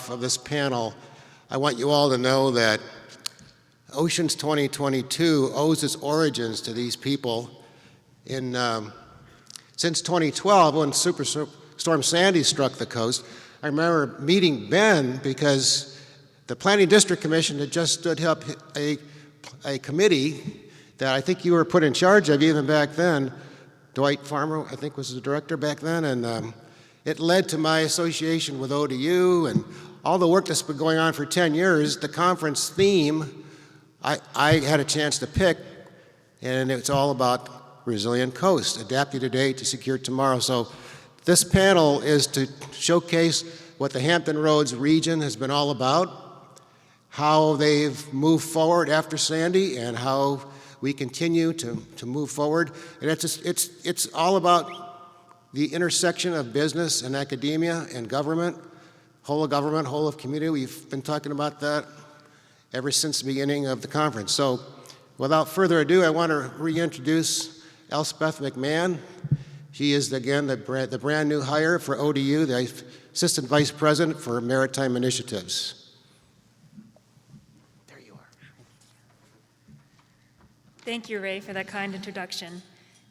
off of this panel, I want you all to know that Oceans 2022 owes its origins to these people. Since 2012, when Superstorm Sandy struck the coast, I remember meeting Ben because the Planning District Commission had just stood up a committee that I think you were put in charge of even back then. Dwight Farmer, I think, was the director back then, and it led to my association with ODU and all the work that's been going on for 10 years. The conference theme I had a chance to pick, and it's all about resilient coast, adapting today to secure tomorrow. So this panel is to showcase what the Hampton Roads region has been all about, how they've moved forward after Sandy, and how we continue to move forward. And it's all about the intersection of business and academia and government, whole of community. We've been talking about that ever since the beginning of the conference. So without further ado, I want to reintroduce Elspeth McMahon. She is, again, the brand new hire for ODU, the Assistant Vice President for Maritime Initiatives. There you are. Thank you, Ray, for that kind introduction.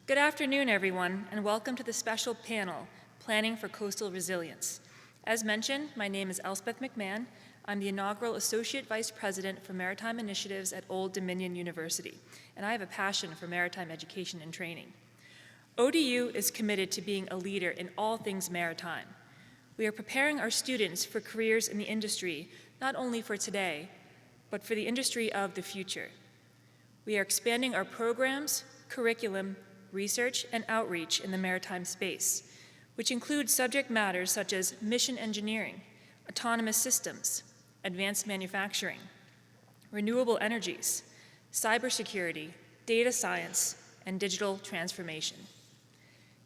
Good afternoon, everyone, and welcome to the special panel, Planning for Coastal Resilience. As mentioned, my name is Elspeth McMahon. I'm the inaugural Associate Vice President for Maritime Initiatives at Old Dominion University, and I have a passion for maritime education and training. ODU is committed to being a leader in all things maritime. We are preparing our students for careers in the industry, not only for today, but for the industry of the future. We are expanding our programs, curriculum, research, and outreach in the maritime space, which includes subject matters such as mission engineering, autonomous systems, advanced manufacturing, renewable energies, cybersecurity, data science, and digital transformation.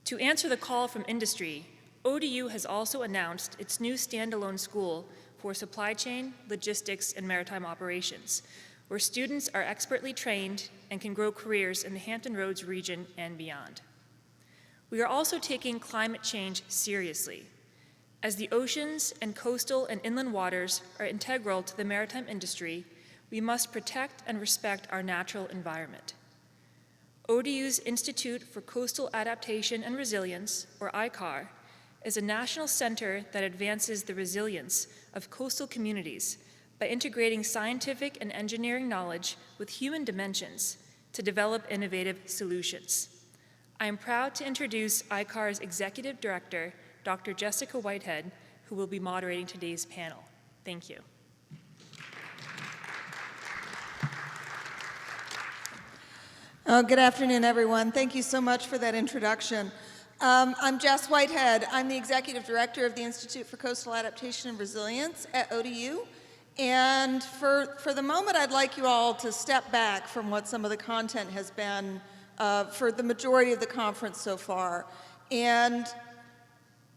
To answer the call from industry, ODU has also announced its new standalone school for supply chain, logistics, and maritime operations, where students are expertly trained and can grow careers in the Hampton Roads region and beyond. We are also taking climate change seriously. As the oceans and coastal and inland waters are integral to the maritime industry, we must protect and respect our natural environment. ODU's Institute for Coastal Adaptation and Resilience, or ICAR, is a national center that advances the resilience of coastal communities by integrating scientific and engineering knowledge with human dimensions to develop innovative solutions. I am proud to introduce ICAR's Executive Director, Dr. Jessica Whitehead, who will be moderating today's panel. Thank you. Good afternoon, everyone. Thank you so much for that introduction. I'm Jess Whitehead. I'm the Executive Director of the Institute for Coastal Adaptation and Resilience at ODU. And for the moment, I'd like you all to step back from what some of the content has been for the majority of the conference so far. And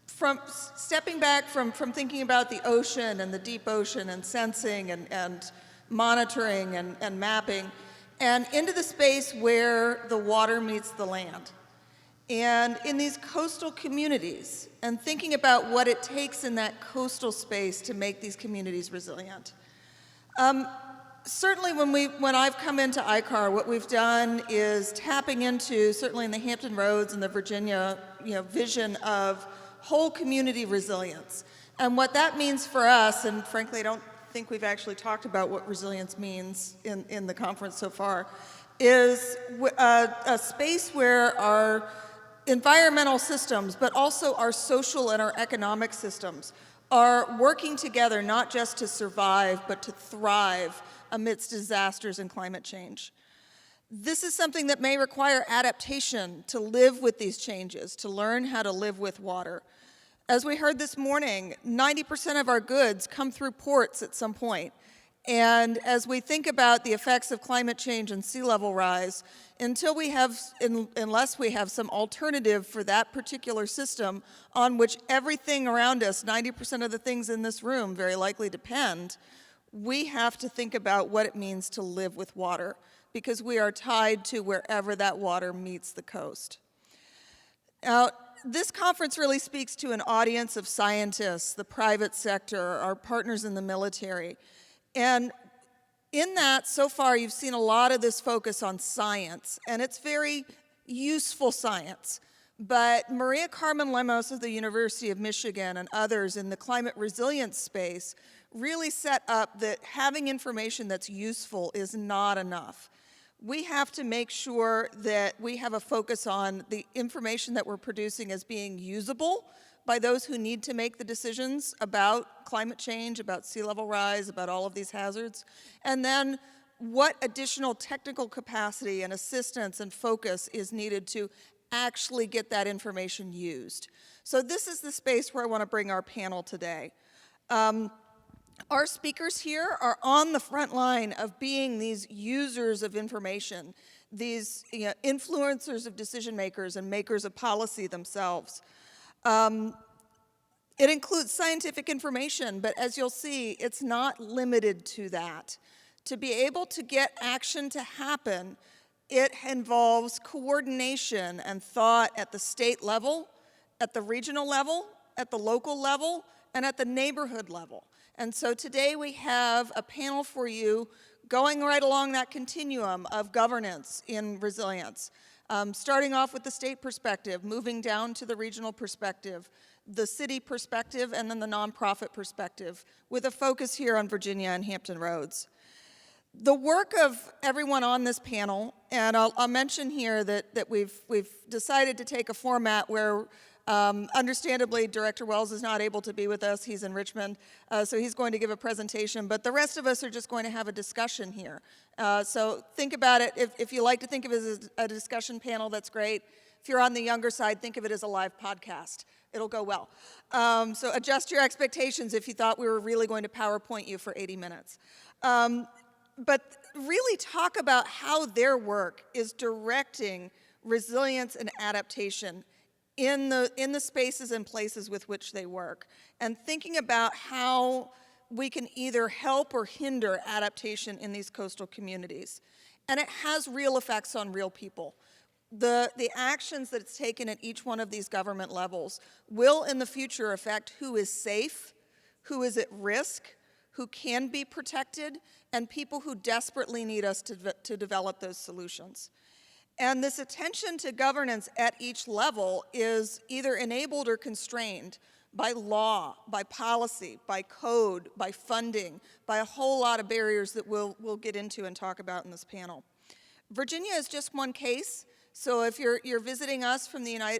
from stepping back from thinking about the ocean and the deep ocean and sensing and monitoring and mapping, and into the space where the water meets the land. And in these coastal communities, and thinking about what it takes in that coastal space to make these communities resilient. Certainly when I've come into ICAR, what we've done is tapping into, certainly in the Hampton Roads and the Virginia vision of whole community resilience. And what that means for us, and frankly I don't think we've actually talked about what resilience means in the conference so far, is a space where our environmental systems, but also our social and our economic systems are working together not just to survive, but to thrive amidst disasters and climate change. This is something that may require adaptation to live with these changes, to learn how to live with water. As we heard this morning, 90% of our goods come through ports at some point. And as we think about the effects of climate change and sea level rise, unless we have some alternative for that particular system on which everything around us, 90% of the things in this room very likely depend, we have to think about what it means to live with water, because we are tied to wherever that water meets the coast. Now, This conference really speaks to an audience of scientists, the private sector, our partners in the military. And in that, so far, you've seen a lot of this focus on science, and it's very useful science. But Maria Carmen Lemos of the University of Michigan and others in the climate resilience space really set up that having information that's useful is not enough. We have to make sure that we have a focus on the information that we're producing as being usable by those who need to make the decisions about climate change, about sea level rise, about all of these hazards, and then what additional technical capacity and assistance and focus is needed to actually get that information used. So this is the space where I want to bring our panel today. Our speakers here are on the front line of being these users of information, these influencers of decision makers and makers of policy themselves. It includes scientific information, but as you'll see, it's not limited to that. To be able to get action to happen, it involves coordination and thought at the state level, at the regional level, at the local level, and at the neighborhood level. And so today we have a panel for you going right along that continuum of governance in resilience, starting off with the state perspective, moving down to the regional perspective, the city perspective, and then the nonprofit perspective, with a focus here on Virginia and Hampton Roads. The work of everyone on this panel, and I'll mention here that we've decided to take a format where understandably, Director Wells is not able to be with us. He's in Richmond, so he's going to give a presentation, but the rest of us are just going to have a discussion here. So think about it. If you like to think of it as a discussion panel, that's great. If you're on the younger side, think of it as a live podcast. It'll go well. So adjust your expectations if you thought we were really going to PowerPoint you for 80 minutes. But really talk about how their work is directing resilience and adaptation in the spaces and places with which they work, and thinking about how we can either help or hinder adaptation in these coastal communities. And it has real effects on real people. The actions that it's taken at each one of these government levels will in the future affect who is safe, who is at risk, who can be protected, and people who desperately need us to develop those solutions. And this attention to governance at each level is either enabled or constrained by law, by policy, by code, by funding, by a whole lot of barriers that we'll get into and talk about in this panel. Virginia is just one case. So if you're visiting us from the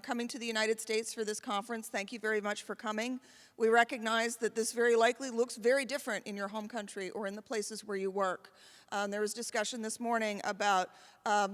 coming to the United States for this conference, thank you very much for coming. We recognize that this very likely looks very different in your home country or in the places where you work. There was discussion this morning about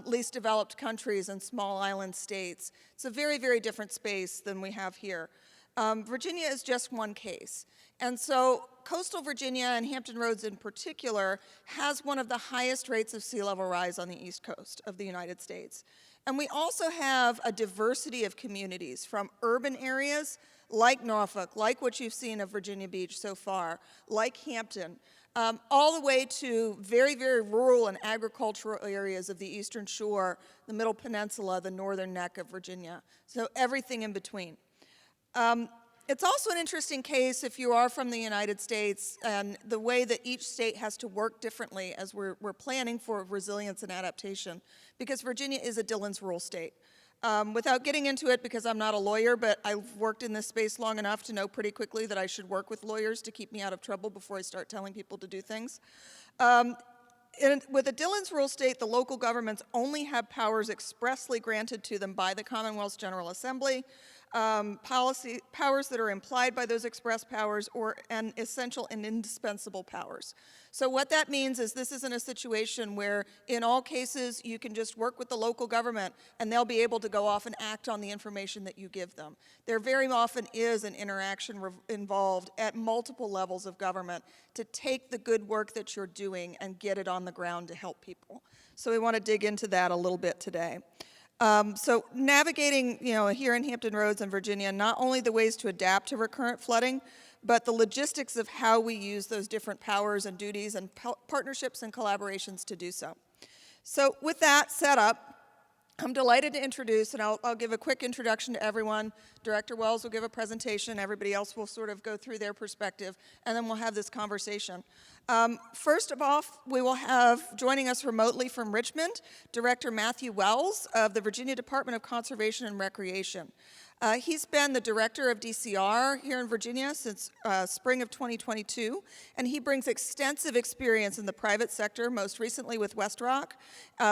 least developed countries and small island states. It's a very, very different space than we have here. Virginia is just one case. And so coastal Virginia and Hampton Roads in particular has one of the highest rates of sea level rise on the East Coast of the United States. And we also have a diversity of communities from urban areas like Norfolk, like what you've seen of Virginia Beach so far, like Hampton, all the way to very, very rural and agricultural areas of the Eastern Shore, the Middle Peninsula, the northern neck of Virginia. So everything in between. It's also an interesting case if you are from the United States and the way that each state has to work differently as we're planning for resilience and adaptation, because Virginia is a Dillon's Rule state. Without getting into it, because I'm not a lawyer, but I've worked in this space long enough to know pretty quickly that I should work with lawyers to keep me out of trouble before I start telling people to do things. With a Dillon's Rule state, the local governments only have powers expressly granted to them by the Commonwealth's General Assembly, policy powers that are implied by those express powers, and essential and indispensable powers. So what that means is this isn't a situation where in all cases you can just work with the local government and they'll be able to go off and act on the information that you give them. There very often is an interaction involved at multiple levels of government to take the good work that you're doing and get it on the ground to help people. So we want to dig into that a little bit today. So navigating, here in Hampton Roads and Virginia, not only the ways to adapt to recurrent flooding, but the logistics of how we use those different powers and duties and partnerships and collaborations to do so. So with that set up, I'm delighted to introduce, and I'll give a quick introduction to everyone. Director Wells will give a presentation. Everybody else will sort of go through their perspective, and then we'll have this conversation. First of all, we will have, joining us remotely from Richmond, Director Matthew Wells of the Virginia Department of Conservation and Recreation. He's been the director of DCR here in Virginia since spring of 2022, and he brings extensive experience in the private sector, most recently with WestRock,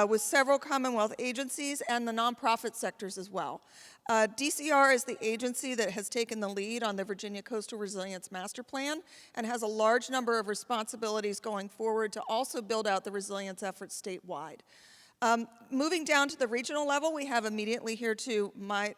with several Commonwealth agencies and the nonprofit sectors as well. DCR is the agency that has taken the lead on the Virginia Coastal Resilience Master Plan and has a large number of responsibilities going forward to also build out the resilience efforts statewide. Moving down to the regional level, we have immediately here to my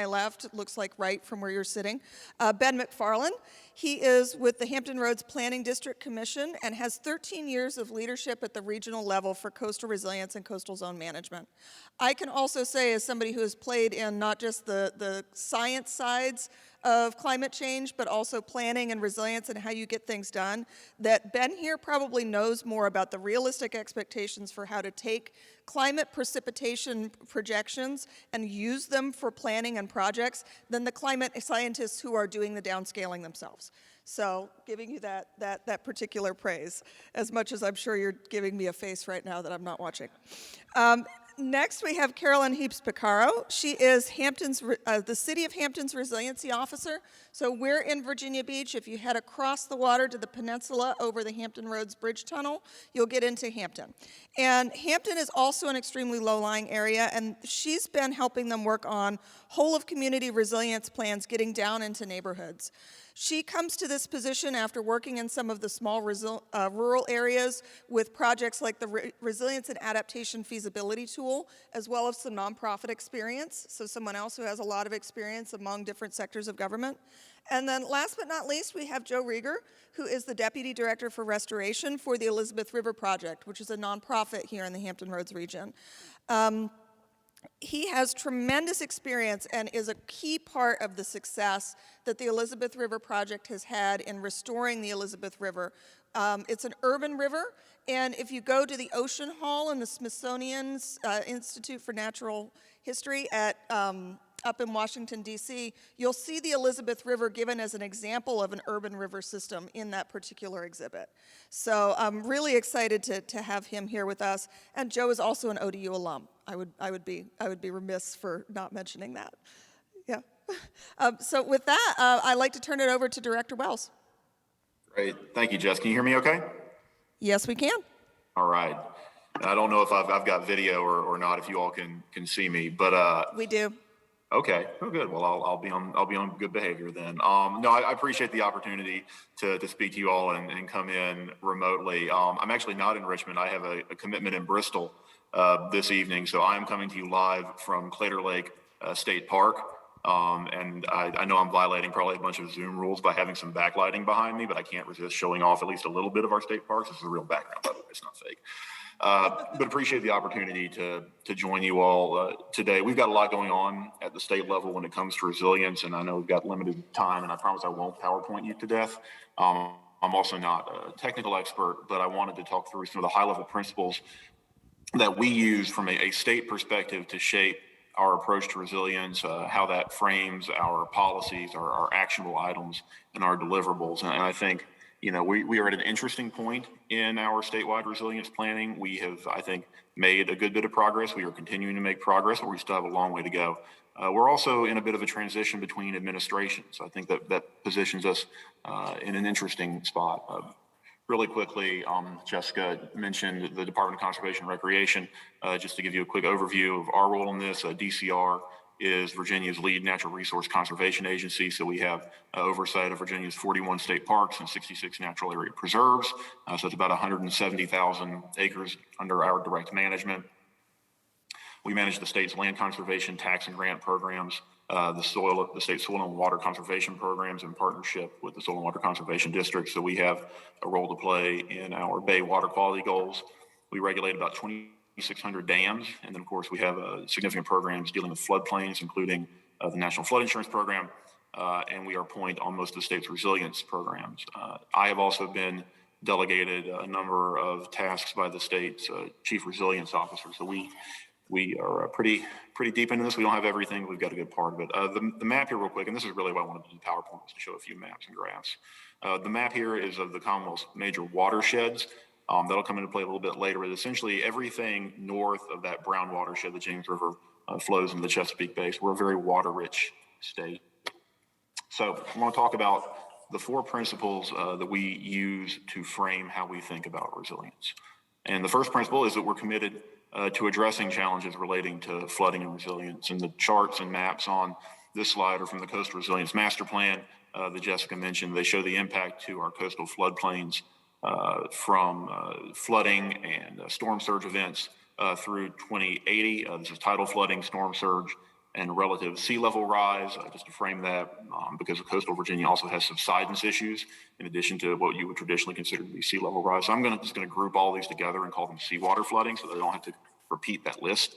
left, looks like right from where you're sitting, Ben McFarland. He is with the Hampton Roads Planning District Commission and has 13 years of leadership at the regional level for coastal resilience and coastal zone management. I can also say, as somebody who has played in not just the science sides of climate change, but also planning and resilience and how you get things done, that Ben here probably knows more about the realistic expectations for how to take climate precipitation projections and use them for planning and projects than the climate scientists who are doing the downscaling themselves. So giving you that particular praise, as much as I'm sure you're giving me a face right now that I'm not watching. Next, we have Carolyn Heaps-Picaro. She is the City of Hampton's Resiliency Officer. So we're in Virginia Beach. If you head across the water to the peninsula over the Hampton Roads Bridge Tunnel, you'll get into Hampton. And Hampton is also an extremely low-lying area, and she's been helping them work on whole-of-community resilience plans getting down into neighborhoods. She comes to this position after working in some of the small rural areas with projects like the Resilience and Adaptation Feasibility Tool, as well as some nonprofit experience, so someone else who has a lot of experience among different sectors of government. And then last but not least, we have Joe Rieger, who is the Deputy Director for Restoration for the Elizabeth River Project, which is a nonprofit here in the Hampton Roads region. He has tremendous experience and is a key part of the success that the Elizabeth River Project has had in restoring the Elizabeth River. It's an urban river, and if you go to the Ocean Hall in the Smithsonian's Institute for Natural History up in Washington, D.C., you'll see the Elizabeth River given as an example of an urban river system in that particular exhibit. So I'm really excited to have him here with us. And Joe is also an ODU alum. I would be remiss for not mentioning that. Yeah. So with that, I'd like to turn it over to Director Wells. Great. Thank you, Jess. Can you hear me okay? Yes, we can. All right. I don't know if I've got video or not, if you all can see me, but We do. okay. Oh, good. Well, I'll be on good behavior then. No, I appreciate the opportunity to speak to you all and come in remotely. I'm actually not in Richmond. I have a commitment in Bristol this evening, so I'm coming to you live from Claytor Lake State Park. And I know I'm violating probably a bunch of Zoom rules by having some backlighting behind me, but I can't resist showing off at least a little bit of our state parks. This is a real background, by the way. It's not fake. But appreciate the opportunity to join you all today. We've got a lot going on at the state level when it comes to resilience, and I know we've got limited time, and I promise I won't PowerPoint you to death. I'm also not a technical expert, but I wanted to talk through some of the high-level principles that we use from a state perspective to shape our approach to resilience, how that frames our policies, our actionable items, and our deliverables. And I think, we are at an interesting point in our statewide resilience planning. We have, I think, made a good bit of progress. We are continuing to make progress, but we still have a long way to go. We're also in a bit of a transition between administrations. I think that positions us in an interesting spot. Really quickly, Jessica mentioned the Department of Conservation and Recreation. Just to give you a quick overview of our role in this, DCR is Virginia's lead natural resource conservation agency. So we have oversight of Virginia's 41 state parks and 66 natural area preserves. So it's about 170,000 acres under our direct management. We manage the state's land conservation, tax and grant programs, the state soil and water conservation programs in partnership with the Soil and Water Conservation District. So we have a role to play in our Bay water quality goals. We regulate about 2,600 dams. And then, of course, we have significant programs dealing with floodplains, including the National Flood Insurance Program. And we are point on most of the state's resilience programs. I have also been delegated a number of tasks by the state's chief resilience officer. So we we are pretty deep into this. We don't have everything, but we've got a good part of it. The map here real quick, and this is really why I wanted to do the PowerPoint, was to show a few maps and graphs. The map here is of the Commonwealth's major watersheds. That'll come into play a little bit later, but essentially everything north of that brown watershed, the James River, flows into the Chesapeake Bay. So we're a very water-rich state. So I want to talk about the four principles that we use to frame how we think about resilience. And the first principle is that we're committed to addressing challenges relating to flooding and resilience. And the charts and maps on this slide are from the Coastal Resilience Master Plan that Jessica mentioned. They show the impact to our coastal floodplains from flooding and storm surge events through 2080. This is tidal flooding, storm surge, and relative sea level rise. Just to frame that, because coastal Virginia also has subsidence issues in addition to what you would traditionally consider to be sea level rise. So I'm just going to group all these together and call them seawater flooding so that I don't have to repeat that list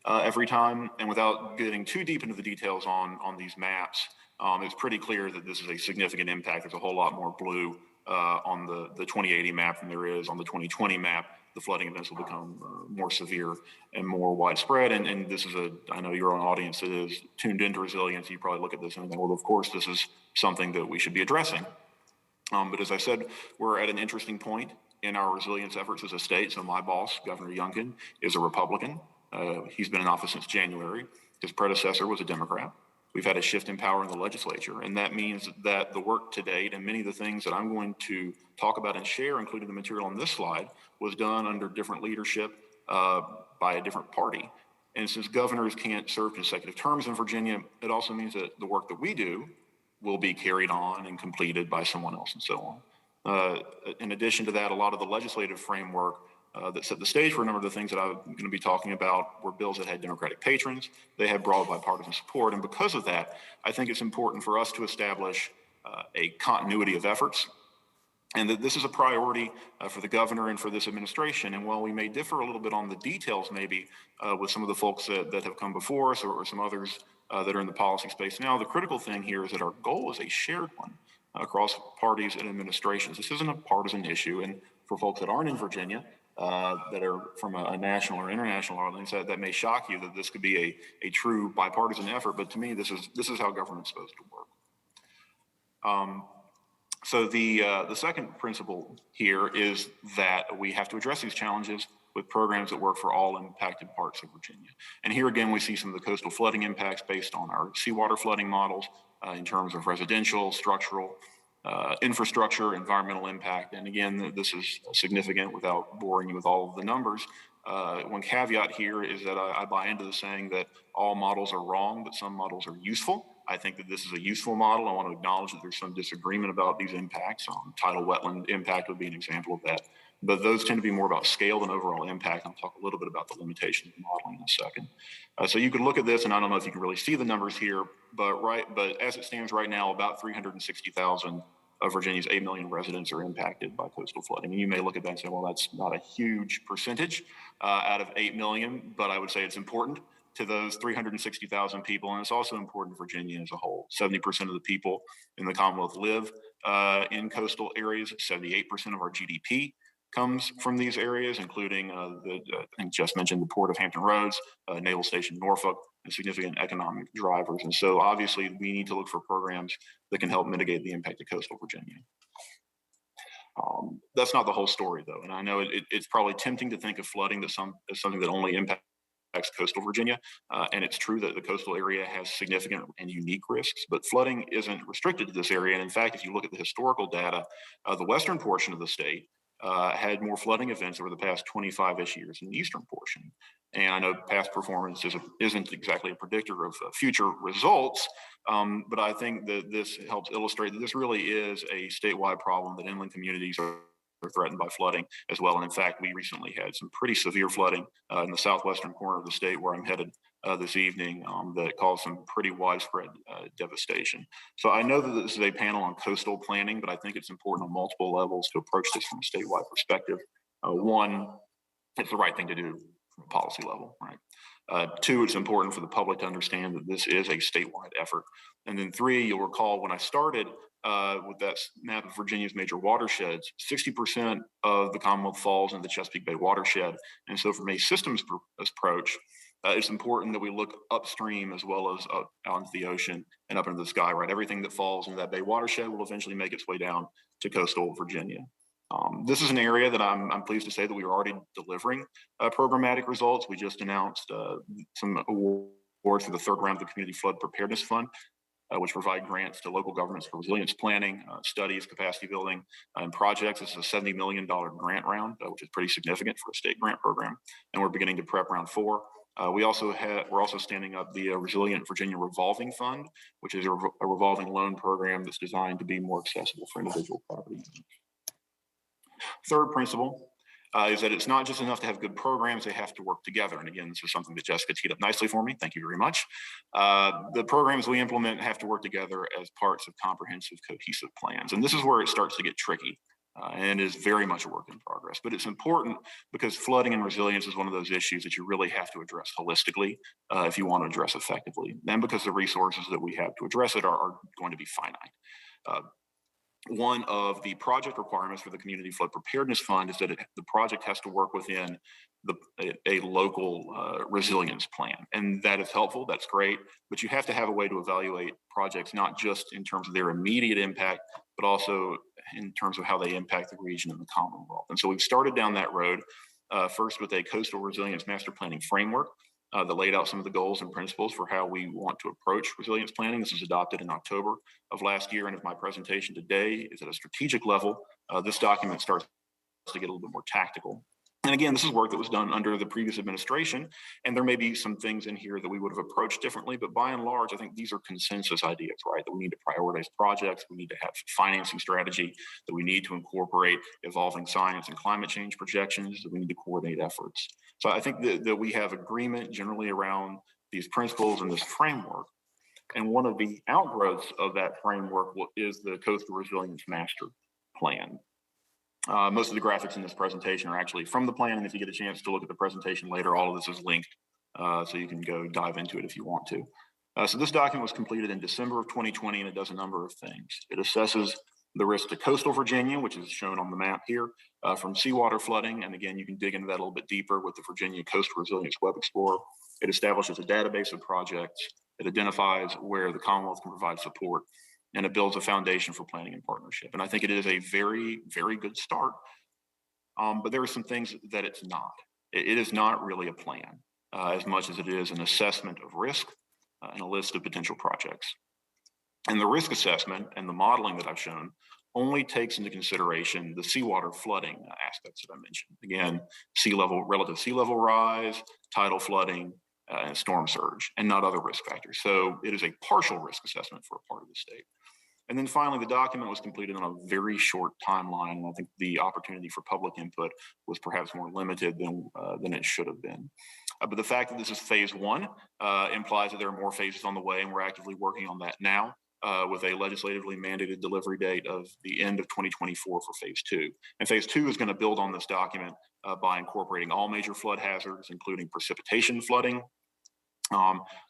every time. And without getting too deep into the details on these maps, it's pretty clear that this is a significant impact. There's a whole lot more blue on the 2080 map than there is on the 2020 map. The flooding events will become more severe and more widespread. And this is I know your own audience that is tuned into resilience. You probably look at this and think, well, of course, this is something that we should be addressing. But as I said, we're at an interesting point in our resilience efforts as a state. So my boss, Governor Youngkin, is a Republican. He's been in office since January. His predecessor was a Democrat. We've had a shift in power in the legislature, and that means that the work to date and many of the things that I'm going to talk about and share, including the material on this slide, was done under different leadership by a different party. And since governors can't serve consecutive terms in Virginia, it also means that the work that we do will be carried on and completed by someone else and so on. In addition to that, a lot of the legislative framework that set the stage for a number of the things that I'm going to be talking about were bills that had Democratic patrons. They had broad bipartisan support. And because of that, I think it's important for us to establish a continuity of efforts, and that this is a priority for the governor and for this administration. And while we may differ a little bit on the details, maybe with some of the folks that have come before us or some others that are in the policy space now, the critical thing here is that our goal is a shared one across parties and administrations. This isn't a partisan issue. And for folks that aren't in Virginia, that are from a national or international audience, that may shock you that this could be a true bipartisan effort. But to me, this is how government's supposed to work. So the second principle here is that we have to address these challenges with programs that work for all impacted parts of Virginia. And here again, we see some of the coastal flooding impacts based on our seawater flooding models in terms of residential, structural, infrastructure, environmental impact. And again, this is significant without boring you with all of the numbers. One caveat here is that I buy into the saying that all models are wrong, but some models are useful. I think that this is a useful model. I want to acknowledge that there's some disagreement about these impacts. Tidal wetland impact would be an example of that. But those tend to be more about scale than overall impact. I'll talk a little bit about the limitations of modeling in a second. So you can look at this, and I don't know if you can really see the numbers here, but as it stands right now, about 360,000 of Virginia's 8 million residents are impacted by coastal flooding. And you may look at that and say, well, that's not a huge percentage out of 8 million, but I would say it's important to those 360,000 people. And it's also important to Virginia as a whole. 70% of the people in the Commonwealth live in coastal areas. 78% of our GDP comes from these areas, including I think just mentioned the Port of Hampton Roads, Naval Station Norfolk, and significant economic drivers. And so obviously we need to look for programs that can help mitigate the impact of coastal Virginia. That's not the whole story, though. And I know it's probably tempting to think of flooding as something that only impacts coastal Virginia. And it's true that the coastal area has significant and unique risks, but flooding isn't restricted to this area. And in fact, if you look at the historical data, the western portion of the state had more flooding events over the past 25-ish years than the eastern portion. And I know past performance isn't exactly a predictor of future results, but I think that this helps illustrate that this really is a statewide problem, that inland communities are threatened by flooding as well. And in fact, we recently had some pretty severe flooding in the southwestern corner of the state where I'm headed this evening that caused some pretty widespread devastation. So I know that this is a panel on coastal planning, but I think it's important on multiple levels to approach this from a statewide perspective. One, it's the right thing to do from a policy level, right? Two, it's important for the public to understand that this is a statewide effort. And then three, you'll recall when I started with that map of Virginia's major watersheds, 60% of the Commonwealth falls in the Chesapeake Bay watershed. And so from a systems approach, It's important that we look upstream as well as out into the ocean and up into the sky, right? Everything that falls into that Bay watershed will eventually make its way down to coastal Virginia. This is an area that I'm pleased to say that we are already delivering programmatic results. We just announced some awards for the third round of the Community Flood Preparedness Fund, which provide grants to local governments for resilience planning, studies, capacity building, and projects. This is a $70 million grant round, which is pretty significant for a state grant program. And we're beginning to prep round 4. We're also standing up the Resilient Virginia Revolving Fund, which is a revolving loan program that's designed to be more accessible for individual property owners. Third principle is that it's not just enough to have good programs, they have to work together. And again, this is something that Jessica teed up nicely for me. Thank you very much. The programs we implement have to work together as parts of comprehensive, cohesive plans. And this is where it starts to get tricky. And is very much a work in progress. But it's important because flooding and resilience is one of those issues that you really have to address holistically if you want to address effectively. And because the resources that we have to address it are going to be finite. One of the project requirements for the Community Flood Preparedness Fund is that the project has to work within a local resilience plan. And that is helpful, that's great, but you have to have a way to evaluate projects, not just in terms of their immediate impact, but also in terms of how they impact the region and the Commonwealth. And so we've started down that road, first with a coastal resilience master planning framework that laid out some of the goals and principles for how we want to approach resilience planning. This was adopted in October of last year. And if my presentation today is at a strategic level, this document starts to get a little bit more tactical. And again, this is work that was done under the previous administration, and there may be some things in here that we would have approached differently, but by and large, I think these are consensus ideas, right? That we need to prioritize projects, we need to have financing strategy, that we need to incorporate evolving science and climate change projections, that we need to coordinate efforts. So I think that we have agreement generally around these principles and this framework. And one of the outgrowths of that framework is the Coastal Resilience Master Plan. Most of the graphics in this presentation are actually from the plan, and if you get a chance to look at the presentation later, all of this is linked, so you can go dive into it if you want to. So this document was completed in December of 2020, and it does a number of things. It assesses the risk to coastal Virginia, which is shown on the map here, from seawater flooding, and again, you can dig into that a little bit deeper with the Virginia Coastal Resilience Web Explorer. It establishes a database of projects. It identifies where the Commonwealth can provide support, and it builds a foundation for planning and partnership. And I think it is a very, very good start. But there are some things that it's not. It is not really a plan as much as it is an assessment of risk and a list of potential projects. And the risk assessment and the modeling that I've shown only takes into consideration the seawater flooding aspects that I mentioned. Again, relative sea level rise, tidal flooding, and storm surge, and not other risk factors. So it is a partial risk assessment for a part of the state. And then finally, the document was completed on a very short timeline. And I think the opportunity for public input was perhaps more limited than it should have been. But the fact that this is phase 1 implies that there are more phases on the way, and we're actively working on that now with a legislatively mandated delivery date of the end of 2024 for phase 2. And phase 2 is going to build on this document by incorporating all major flood hazards, including precipitation flooding,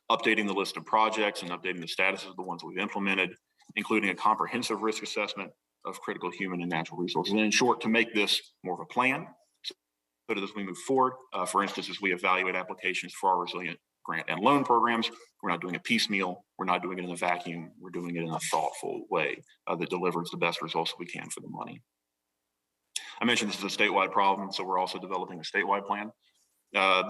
updating the list of projects and updating the status of the ones we've implemented, including a comprehensive risk assessment of critical human and natural resources. And in short, to make this more of a plan, so that as we move forward, for instance, as we evaluate applications for our resilient grant and loan programs, we're not doing it piecemeal, we're not doing it in a vacuum, we're doing it in a thoughtful way that delivers the best results we can for the money. I mentioned this is a statewide problem, so we're also developing a statewide plan.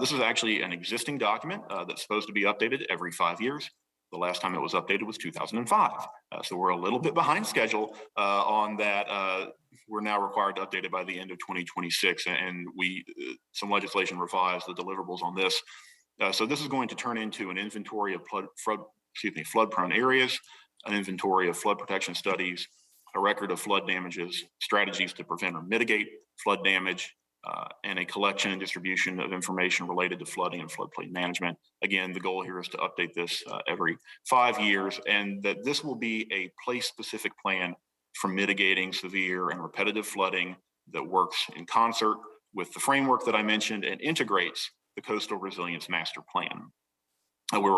This is actually an existing document that's supposed to be updated every 5 years. The last time it was updated was 2005. So we're a little bit behind schedule on that. We're now required to update it by the end of 2026, and some legislation revised the deliverables on this. So this is going to turn into an inventory of flood-prone areas, an inventory of flood protection studies, a record of flood damages, strategies to prevent or mitigate flood damage, and a collection and distribution of information related to flooding and floodplain management. Again, the goal here is to update this every 5 years, and that this will be a place-specific plan for mitigating severe and repetitive flooding that works in concert with the framework that I mentioned and integrates the Coastal Resilience Master Plan. We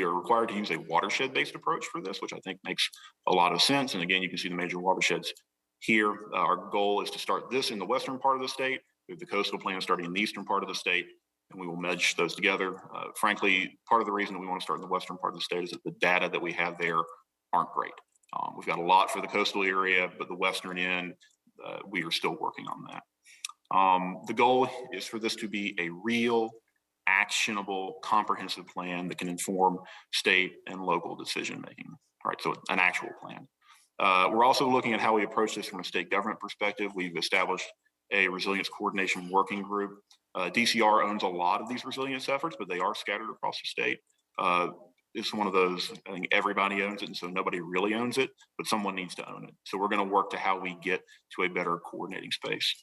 are required to use a watershed-based approach for this, which I think makes a lot of sense. And again, you can see the major watersheds here. Our goal is to start this in the western part of the state, with the coastal plan starting in the eastern part of the state, and we will mesh those together. Frankly, part of the reason that we want to start in the western part of the state is that the data that we have there aren't great. We've got a lot for the coastal area, but the western end, we are still working on that. The goal is for this to be a real, actionable, comprehensive plan that can inform state and local decision making. All right, so an actual plan. We're also looking at how we approach this from a state government perspective. We've established a resilience coordination working group. DCR owns a lot of these resilience efforts, but they are scattered across the state. It's one of those, I think everybody owns it, and so nobody really owns it, but someone needs to own it. So we're going to work to how we get to a better coordinating space.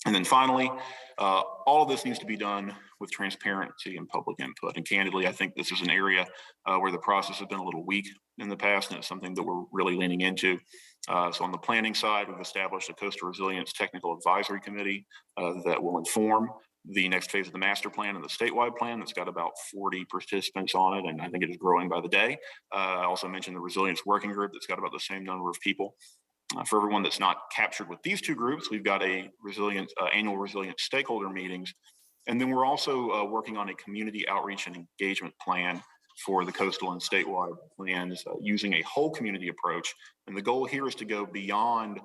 And then finally, all of this needs to be done with transparency and public input. And candidly, I think this is an area where the process has been a little weak in the past, and it's something that we're really leaning into. So on the planning side, we've established a Coastal Resilience Technical Advisory Committee that will inform the next phase of the master plan and the statewide plan. That's got about 40 participants on it, and I think it is growing by the day. I also mentioned the Resilience Working Group that's got about the same number of people. For everyone that's not captured with these two groups, we've got a annual resilience stakeholder meetings. And then we're also working on a community outreach and engagement plan for the coastal and statewide plans using a whole community approach. And the goal here is to go beyond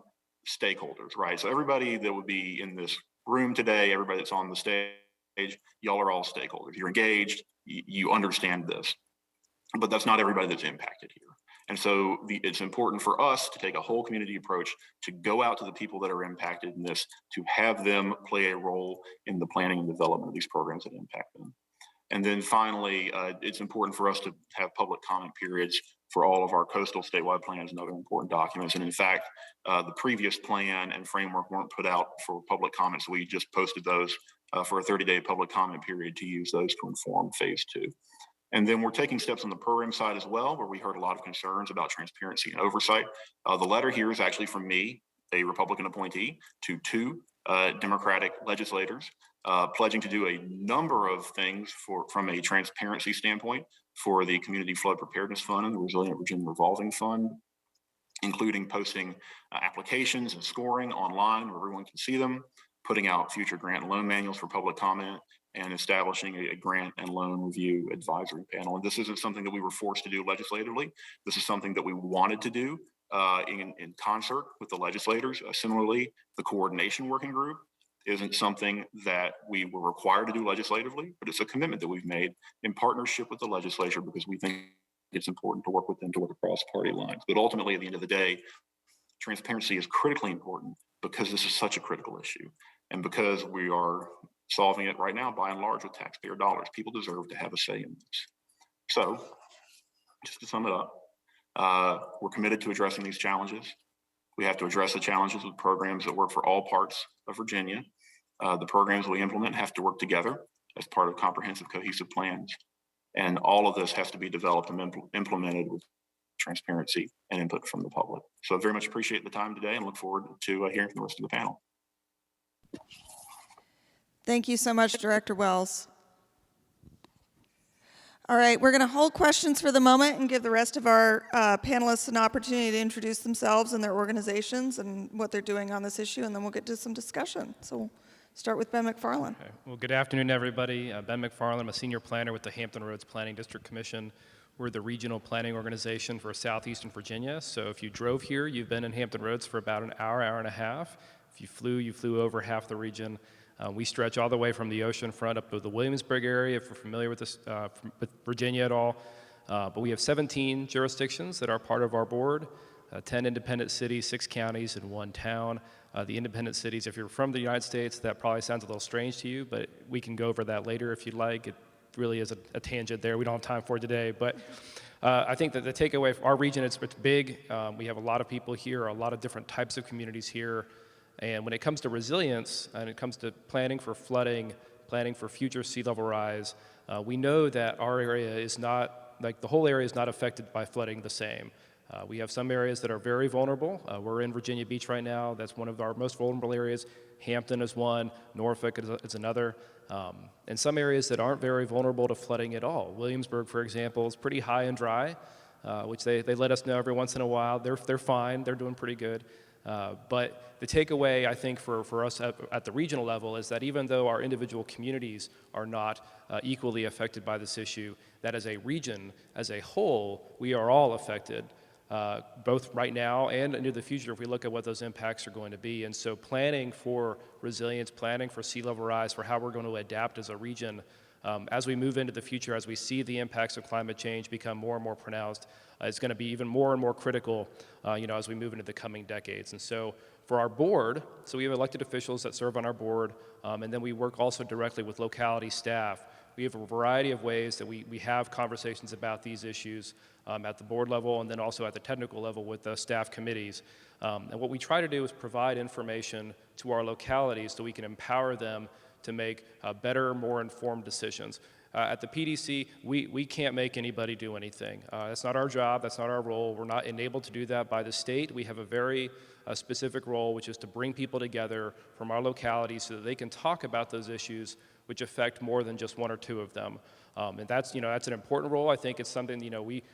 stakeholders, right? So everybody that would be in this room today, everybody that's on the stage, y'all are all stakeholders. You're engaged, you understand this, but that's not everybody that's impacted here. And so it's important for us to take a whole community approach, to go out to the people that are impacted in this, to have them play a role in the planning and development of these programs that impact them. And then finally, it's important for us to have public comment periods for all of our coastal statewide plans and other important documents. And in fact, the previous plan and framework weren't put out for public comments. We just posted those for a 30-day public comment period to use those to inform phase 2. And then we're taking steps on the program side as well, where we heard a lot of concerns about transparency and oversight. The letter here is actually from me, a Republican appointee, to 2 Democratic legislators, pledging to do a number of things from a transparency standpoint for the Community Flood Preparedness Fund and the Resilient Virginia Revolving Fund, including posting applications and scoring online where everyone can see them, putting out future grant and loan manuals for public comment, and establishing a grant and loan review advisory panel. And this isn't something that we were forced to do legislatively. This is something that we wanted to do in concert with the legislators. Similarly, the coordination working group isn't something that we were required to do legislatively, but it's a commitment that we've made in partnership with the legislature because we think it's important to work with them to work across party lines. But ultimately, at the end of the day, transparency is critically important because this is such a critical issue. And because we are solving it right now, by and large, with taxpayer dollars. People deserve to have a say in this. So, just to sum it up, we're committed to addressing these challenges. We have to address the challenges with programs that work for all parts of Virginia. The programs we implement have to work together as part of comprehensive, cohesive plans. And all of this has to be developed and implemented with transparency and input from the public. So I very much appreciate the time today and look forward to hearing from the rest of the panel. Thank you so much, Director Wells. All right, we're going to hold questions for the moment and give the rest of our panelists an opportunity to introduce themselves and their organizations and what they're doing on this issue, and then we'll get to some discussion. So we'll start with Ben McFarland. Okay. Well, good afternoon, everybody. Ben McFarland. I'm a senior planner with the Hampton Roads Planning District Commission. We're the regional planning organization for Southeastern Virginia. So if you drove here, you've been in Hampton Roads for about an hour, hour and a half. If you flew over half the region. We stretch all the way from the ocean front up to the Williamsburg area, if you're familiar with this, with Virginia at all. But we have 17 jurisdictions that are part of our board, 10 independent cities, 6 counties, and 1 town. The independent cities, if you're from the United States, that probably sounds a little strange to you, but we can go over that later if you'd like. It really is a tangent there. We don't have time for it today. But I think that the takeaway for our region, it's big. We have a lot of people here, a lot of different types of communities here. And when it comes to resilience, and it comes to planning for flooding, planning for future sea level rise, we know that our area is not, like the whole area is not affected by flooding the same. We have some areas that are very vulnerable. We're in Virginia Beach right now. That's one of our most vulnerable areas. Hampton is one, Norfolk is another. And some areas that aren't very vulnerable to flooding at all. Williamsburg, for example, is pretty high and dry, which they let us know every once in a while. They're fine, they're doing pretty good. But the takeaway, I think, for us at the regional level is that even though our individual communities are not equally affected by this issue, that as a region, as a whole, we are all affected, both right now and into the future if we look at what those impacts are going to be. And so planning for resilience, planning for sea level rise, for how we're going to adapt as a region, as we move into the future, as we see the impacts of climate change become more and more pronounced, it's going to be even more and more critical, as we move into the coming decades. And so for our board, so we have elected officials that serve on our board, and then we work also directly with locality staff. We have a variety of ways that we have conversations about these issues at the board level and then also at the technical level with the staff committees. And what we try to do is provide information to our localities so we can empower them to make better, more informed decisions. At the PDC, we can't make anybody do anything. That's not our job, that's not our role. We're not enabled to do that by the state. We have a very specific role, which is to bring people together from our localities so that they can talk about those issues which affect more than just one or two of them. And that's an important role. I think it's something,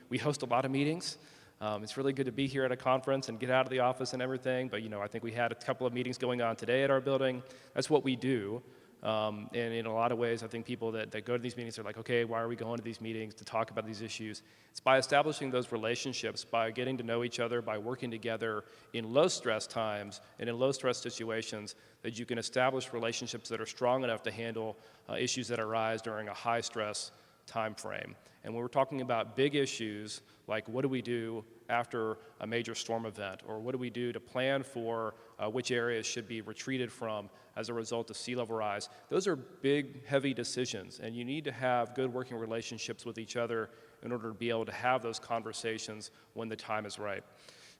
we host a lot of meetings. It's really good to be here at a conference and get out of the office and everything, but I think we had a couple of meetings going on today at our building. That's what we do. And in a lot of ways, I think people that go to these meetings are like, okay, why are we going to these meetings to talk about these issues? It's by establishing those relationships, by getting to know each other, by working together in low stress times and in low stress situations that you can establish relationships that are strong enough to handle issues that arise during a high stress time frame. And when we're talking about big issues, like what do we do after a major storm event, or what do we do to plan for which areas should be retreated from as a result of sea level rise, those are big, heavy decisions, and you need to have good working relationships with each other in order to be able to have those conversations when the time is right.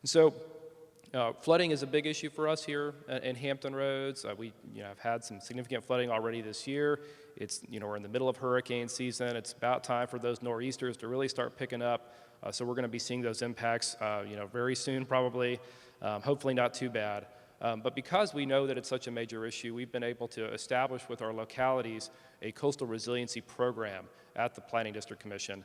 And so flooding is a big issue for us here in Hampton Roads. We have had some significant flooding already this year. It's, we're in the middle of hurricane season. It's about time for those nor'easters to really start picking up. So we're going to be seeing those impacts, very soon probably, hopefully not too bad. But because we know that it's such a major issue, we've been able to establish with our localities a coastal resiliency program at the Planning District Commission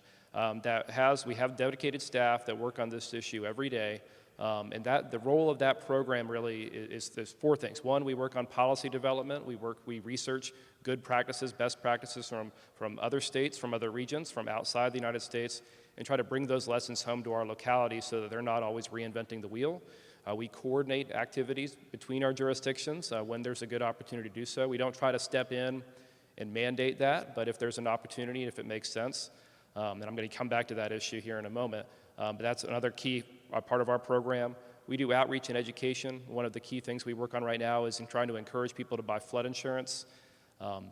we have dedicated staff that work on this issue every day. And the role of that program really is there's four things. One, we work on policy development. We research good practices, best practices from other states, from other regions, from outside the United States, and try to bring those lessons home to our localities so that they're not always reinventing the wheel. We coordinate activities between our jurisdictions when there's a good opportunity to do so. We don't try to step in and mandate that, but if there's an opportunity, if it makes sense, and I'm going to come back to that issue here in a moment, but that's another key part of our program. We do outreach and education. One of the key things we work on right now is in trying to encourage people to buy flood insurance.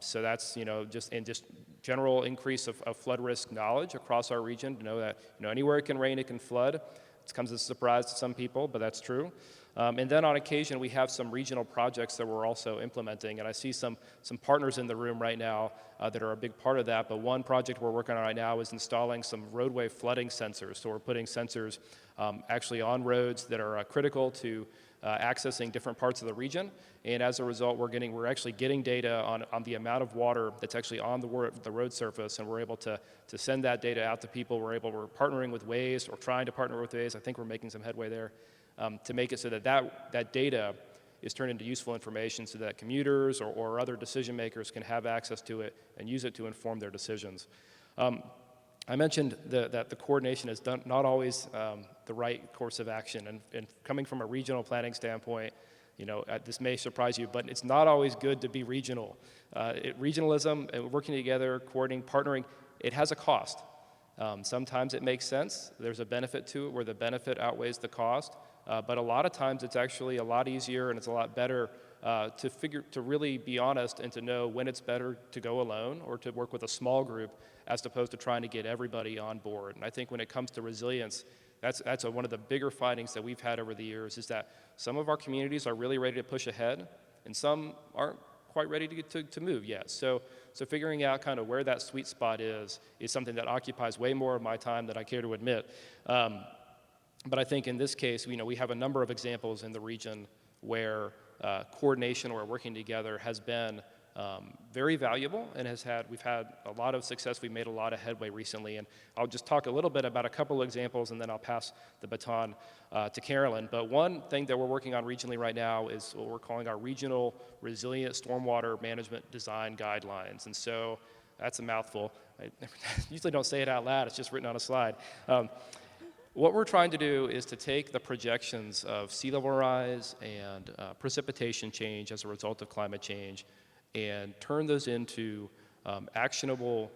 So that's, just general increase of flood risk knowledge across our region to know that, anywhere it can rain, it can flood. It comes as a surprise to some people, but that's true. And then on occasion, we have some regional projects that we're also implementing, and I see some partners in the room right now that are a big part of that, but one project we're working on right now is installing some roadway flooding sensors. So we're putting sensors actually on roads that are critical to accessing different parts of the region, and as a result, we're actually getting data on the amount of water that's actually on the road surface, and we're able to send that data out to people. We're partnering with Waze, or trying to partner with Waze. I think we're making some headway there to make it so that data is turned into useful information so that commuters or other decision makers can have access to it and use it to inform their decisions. I mentioned that the coordination is not always the right course of action, and coming from a regional planning standpoint, this may surprise you, but it's not always good to be regional. Regionalism, working together, coordinating, partnering, it has a cost. Sometimes it makes sense. There's a benefit to it where the benefit outweighs the cost, but a lot of times it's actually a lot easier and it's a lot better to really be honest and to know when it's better to go alone or to work with a small group as opposed to trying to get everybody on board. And I think when it comes to resilience, that's one of the bigger findings that we've had over the years is that some of our communities are really ready to push ahead and some aren't quite ready to move yet. So figuring out kind of where that sweet spot is something that occupies way more of my time than I care to admit. But I think in this case, we have a number of examples in the region where coordination or working together has been very valuable and we've had a lot of success. We've made a lot of headway recently, and I'll just talk a little bit about a couple of examples, and then I'll pass the baton to Carolyn. But one thing that we're working on regionally right now is what we're calling our Regional Resilient Stormwater Management Design Guidelines. And so that's a mouthful. I usually don't say it out loud, it's just written on a slide. What we're trying to do is to take the projections of sea level rise and precipitation change as a result of climate change and turn those into actionable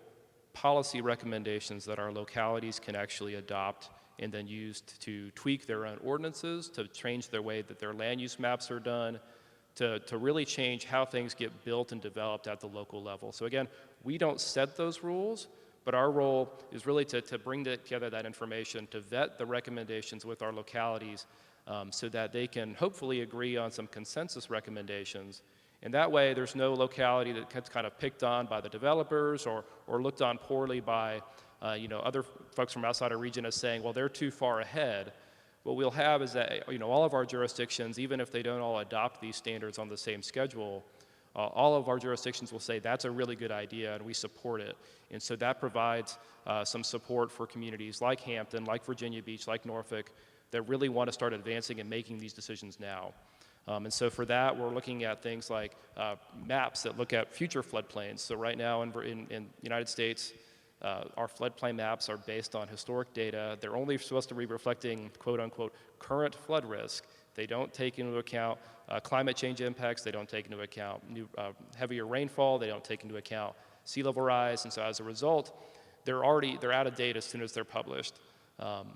policy recommendations that our localities can actually adopt and then use to tweak their own ordinances, to change their way that their land use maps are done, to really change how things get built and developed at the local level. So again, we don't set those rules, but our role is really to bring together that information, to vet the recommendations with our localities so that they can hopefully agree on some consensus recommendations. And that way, there's no locality that gets kind of picked on by the developers or looked on poorly by other folks from outside our region as saying, well, they're too far ahead. What we'll have is that all of our jurisdictions, even if they don't all adopt these standards on the same schedule, all of our jurisdictions will say that's a really good idea and we support it. And so that provides some support for communities like Hampton, like Virginia Beach, like Norfolk, that really want to start advancing and making these decisions now. And so for that, we're looking at things like maps that look at future floodplains. So right now in the United States, our floodplain maps are based on historic data. They're only supposed to be reflecting, quote unquote, current flood risk. They don't take into account climate change impacts. They don't take into account heavier rainfall. They don't take into account sea level rise. And so as a result, they're out of date as soon as they're published.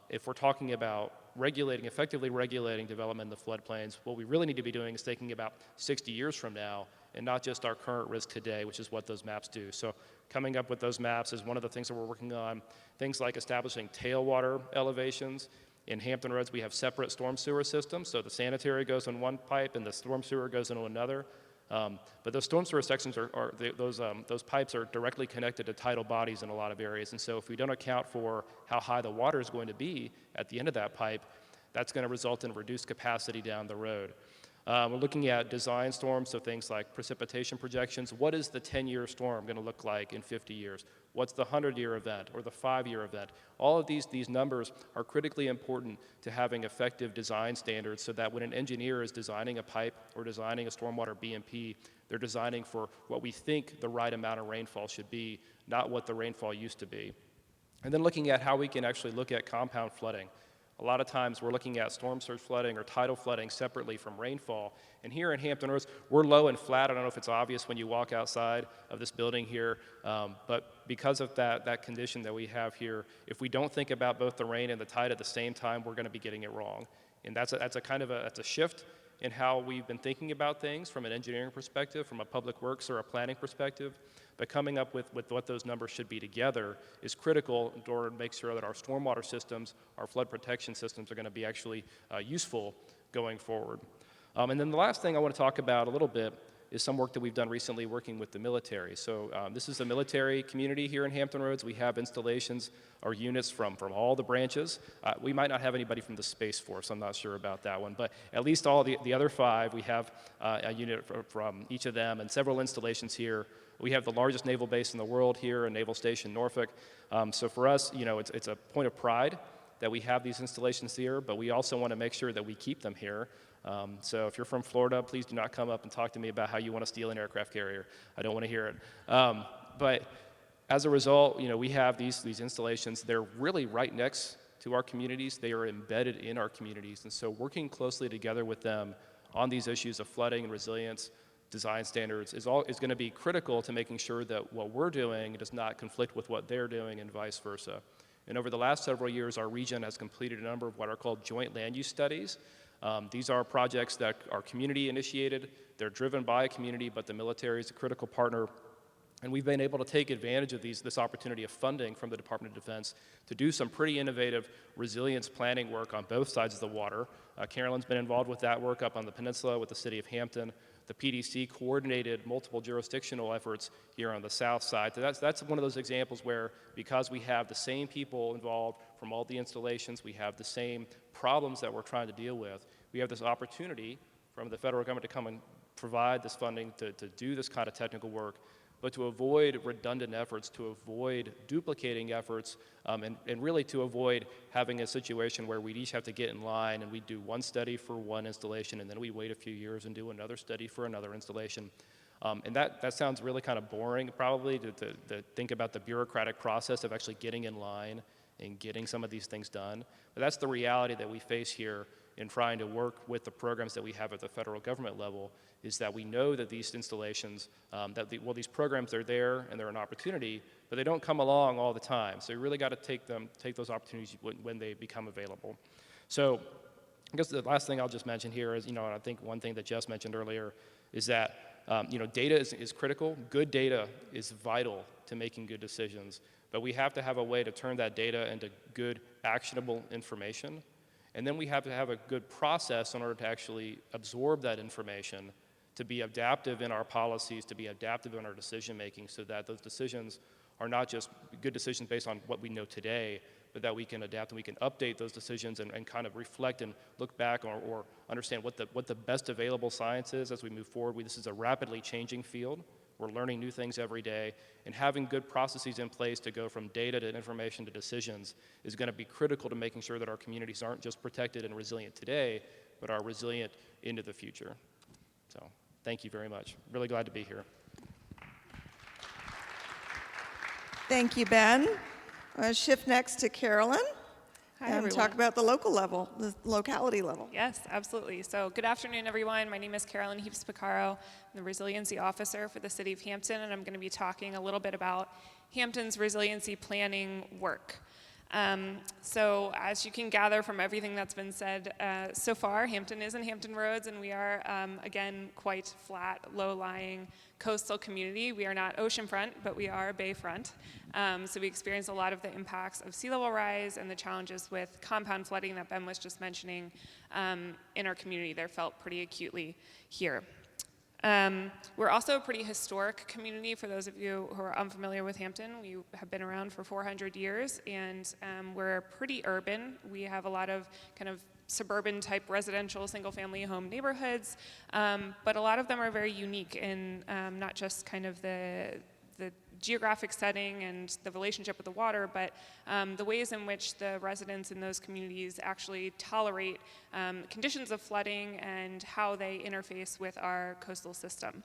If we're talking about effectively regulating development in the floodplains, what we really need to be doing is thinking about 60 years from now and not just our current risk today, which is what those maps do. So coming up with those maps is one of the things that we're working on. Things like establishing tailwater elevations. In Hampton Roads, we have separate storm sewer systems, so the sanitary goes in one pipe and the storm sewer goes into another. But those storm sewer sections those pipes are directly connected to tidal bodies in a lot of areas. And so if we don't account for how high the water is going to be at the end of that pipe, that's going to result in reduced capacity down the road. We're looking at design storms, so things like precipitation projections. What is the 10-year storm going to look like in 50 years? What's the 100-year event or the 5-year event? All of these numbers are critically important to having effective design standards so that when an engineer is designing a pipe or designing a stormwater BMP, they're designing for what we think the right amount of rainfall should be, not what the rainfall used to be. And then looking at how we can actually look at compound flooding. A lot of times we're looking at storm surge flooding or tidal flooding separately from rainfall. And here in Hampton Roads, we're low and flat. I don't know if it's obvious when you walk outside of this building here, but because of that condition that we have here, if we don't think about both the rain and the tide at the same time, we're going to be getting it wrong. And that's a shift in how we've been thinking about things from an engineering perspective, from a public works or a planning perspective. But coming up with what those numbers should be together is critical in order to make sure that our stormwater systems, our flood protection systems are going to be actually useful going forward. And then the last thing I want to talk about a little bit is some work that we've done recently working with the military. So this is a military community here in Hampton Roads. We have installations or units from all the branches. We might not have anybody from the Space Force, I'm not sure about that one, but at least all the other 5, we have a unit from each of them and several installations here. We have the largest naval base in the world here in Naval Station Norfolk. So for us, it's a point of pride that we have these installations here, but we also want to make sure that we keep them here. So if you're from Florida, please do not come up and talk to me about how you want to steal an aircraft carrier. I don't want to hear it. But as a result, we have these installations. They're really right next to our communities. They are embedded in our communities. And so working closely together with them on these issues of flooding and resilience, design standards is going to be critical to making sure that what we're doing does not conflict with what they're doing and vice versa. And over the last several years, our region has completed a number of what are called joint land use studies. These are projects that are community initiated. They're driven by a community, but the military is a critical partner. And we've been able to take advantage of this opportunity of funding from the Department of Defense to do some pretty innovative resilience planning work on both sides of the water. Carolyn's been involved with that work up on the peninsula with the city of Hampton. The PDC coordinated multiple jurisdictional efforts here on the south side. So that's one of those examples where, because we have the same people involved from all the installations, we have the same problems that we're trying to deal with, we have this opportunity from the federal government to come and provide this funding to do this kind of technical work, but to avoid redundant efforts, to avoid duplicating efforts, and really to avoid having a situation where we'd each have to get in line and we do one study for one installation and then we wait a few years and do another study for another installation. And that sounds really kind of boring, probably, to think about the bureaucratic process of actually getting in line and getting some of these things done. But that's the reality that we face here in trying to work with the programs that we have at the federal government level, is that we know that these installations, these programs are there and they're an opportunity, but they don't come along all the time. So you really got to take those opportunities when they become available. So I guess the last thing I'll just mention here is, and I think one thing that Jess mentioned earlier is that, data is critical. Good data is vital to making good decisions, but we have to have a way to turn that data into good, actionable information. And then we have to have a good process in order to actually absorb that information, to be adaptive in our policies, to be adaptive in our decision making, so that those decisions are not just good decisions based on what we know today, but that we can adapt and we can update those decisions and kind of reflect and look back or understand what the best available science is as we move forward. This is a rapidly changing field. We're learning new things every day, and having good processes in place to go from data to information to decisions is going to be critical to making sure that our communities aren't just protected and resilient today, but are resilient into the future. So thank you very much. Really glad to be here. Thank you, Ben. I'm going to shift next to Carolyn and everyone. talk about the local level, the locality level. Yes, absolutely. So good afternoon, everyone. My name is Carolyn Heaps-Picaro. I'm the Resiliency Officer for the City of Hampton, and I'm going to be talking a little bit about Hampton's resiliency planning work. So as you can gather from everything that's been said so far, Hampton is in Hampton Roads, and we are, again, quite flat, low-lying coastal community. We are not oceanfront, but we are bayfront. So we experience a lot of the impacts of sea level rise and the challenges with compound flooding that Ben was just mentioning in our community. They're felt pretty acutely here. We're also a pretty historic community. For those of you who are unfamiliar with Hampton, we have been around for 400 years, and we're pretty urban. We have a lot of kind of suburban type residential single-family home neighborhoods, but a lot of them are very unique in not just kind of the geographic setting and the relationship with the water, but the ways in which the residents in those communities actually tolerate conditions of flooding and how they interface with our coastal system.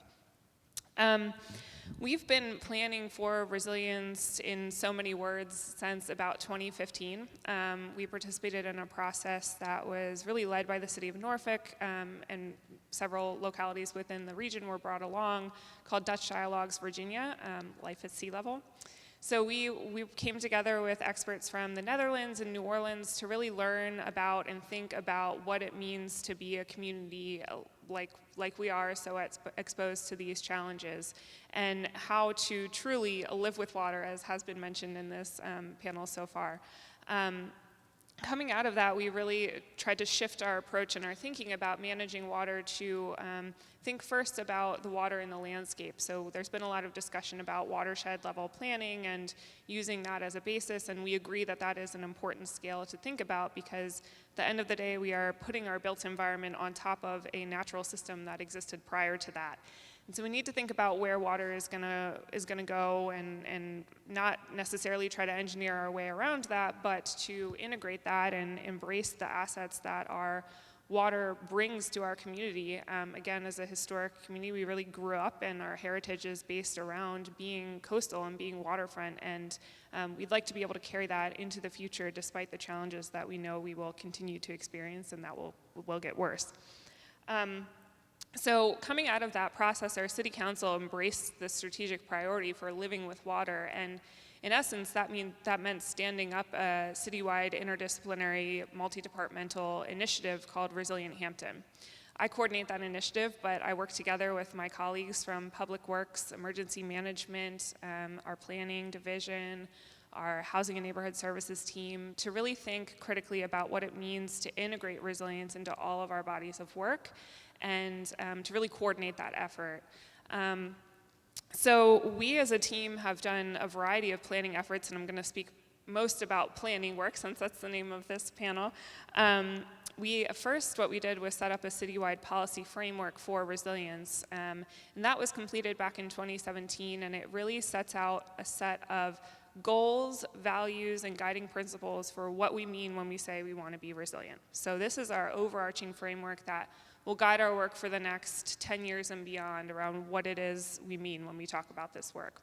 We've been planning for resilience in so many words since about 2015. We participated in a process that was really led by the City of Norfolk, and several localities within the region were brought along, called Dutch Dialogues Virginia, Life at Sea Level. So we came together with experts from the Netherlands and New Orleans to really learn about and think about what it means to be a community like we are, so exposed to these challenges, and how to truly live with water, as has been mentioned in this panel so far. Coming out of that, we really tried to shift our approach and our thinking about managing water to think first about the water in the landscape. So there's been a lot of discussion about watershed level planning and using that as a basis, and we agree that that is an important scale to think about, because at the end of the day, we are putting our built environment on top of a natural system that existed prior to that. And so we need to think about where water is gonna go, and not necessarily try to engineer our way around that, but to integrate that and embrace the assets that our water brings to our community. Again, as a historic community, we really grew up, and our heritage is based around being coastal and being waterfront, and we'd like to be able to carry that into the future despite the challenges that we know we will continue to experience and that will get worse. So coming out of that process, our city council embraced the strategic priority for living with water, and in essence, that meant standing up a citywide interdisciplinary multi-departmental initiative called Resilient Hampton. I coordinate that initiative, but I work together with my colleagues from Public Works, Emergency Management, our Planning Division, our Housing and Neighborhood Services team, to really think critically about what it means to integrate resilience into all of our bodies of work, and to really coordinate that effort. So we as a team have done a variety of planning efforts, and I'm going to speak most about planning work since that's the name of this panel. What we did was set up a citywide policy framework for resilience, and that was completed back in 2017, and it really sets out a set of goals, values, and guiding principles for what we mean when we say we want to be resilient. So this is our overarching framework that will guide our work for the next 10 years and beyond around what it is we mean when we talk about this work.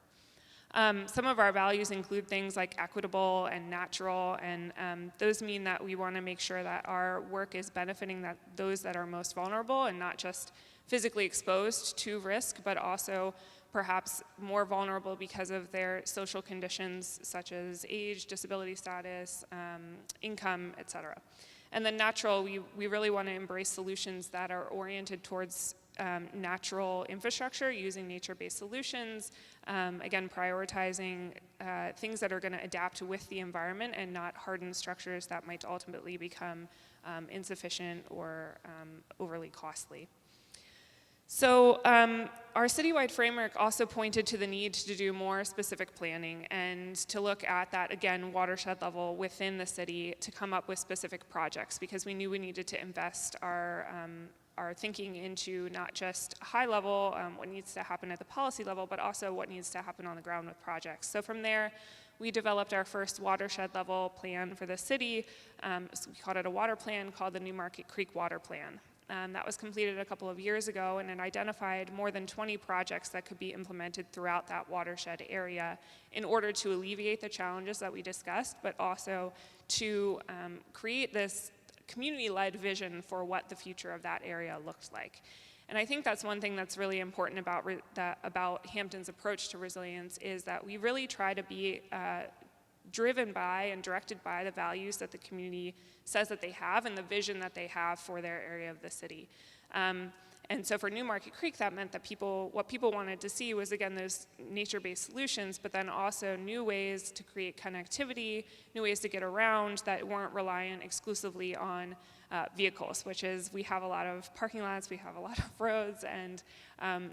Some of our values include things like equitable and natural, and those mean that we want to make sure that our work is benefiting those that are most vulnerable and not just physically exposed to risk, but also perhaps more vulnerable because of their social conditions such as age, disability status, income, et cetera. And then natural, we really want to embrace solutions that are oriented towards natural infrastructure, using nature-based solutions, again, prioritizing things that are going to adapt with the environment and not harden structures that might ultimately become insufficient or overly costly. So our citywide framework also pointed to the need to do more specific planning and to look at that, again, watershed level within the city to come up with specific projects, because we knew we needed to invest our thinking into not just high level, what needs to happen at the policy level, but also what needs to happen on the ground with projects. So from there, we developed our first watershed level plan for the city. So we called it a water plan called the New Market Creek Water Plan. That was completed a couple of years ago, and it identified more than 20 projects that could be implemented throughout that watershed area in order to alleviate the challenges that we discussed, but also to create this community-led vision for what the future of that area looks like. And I think that's one thing that's really important about Hampton's approach to resilience, is that we really try to be driven by and directed by the values that the community says that they have and the vision that they have for their area of the city. And so for New Market Creek, that meant that what people wanted to see was, again, those nature-based solutions, but then also new ways to create connectivity, new ways to get around that weren't reliant exclusively on vehicles, which is we have a lot of parking lots, we have a lot of roads, and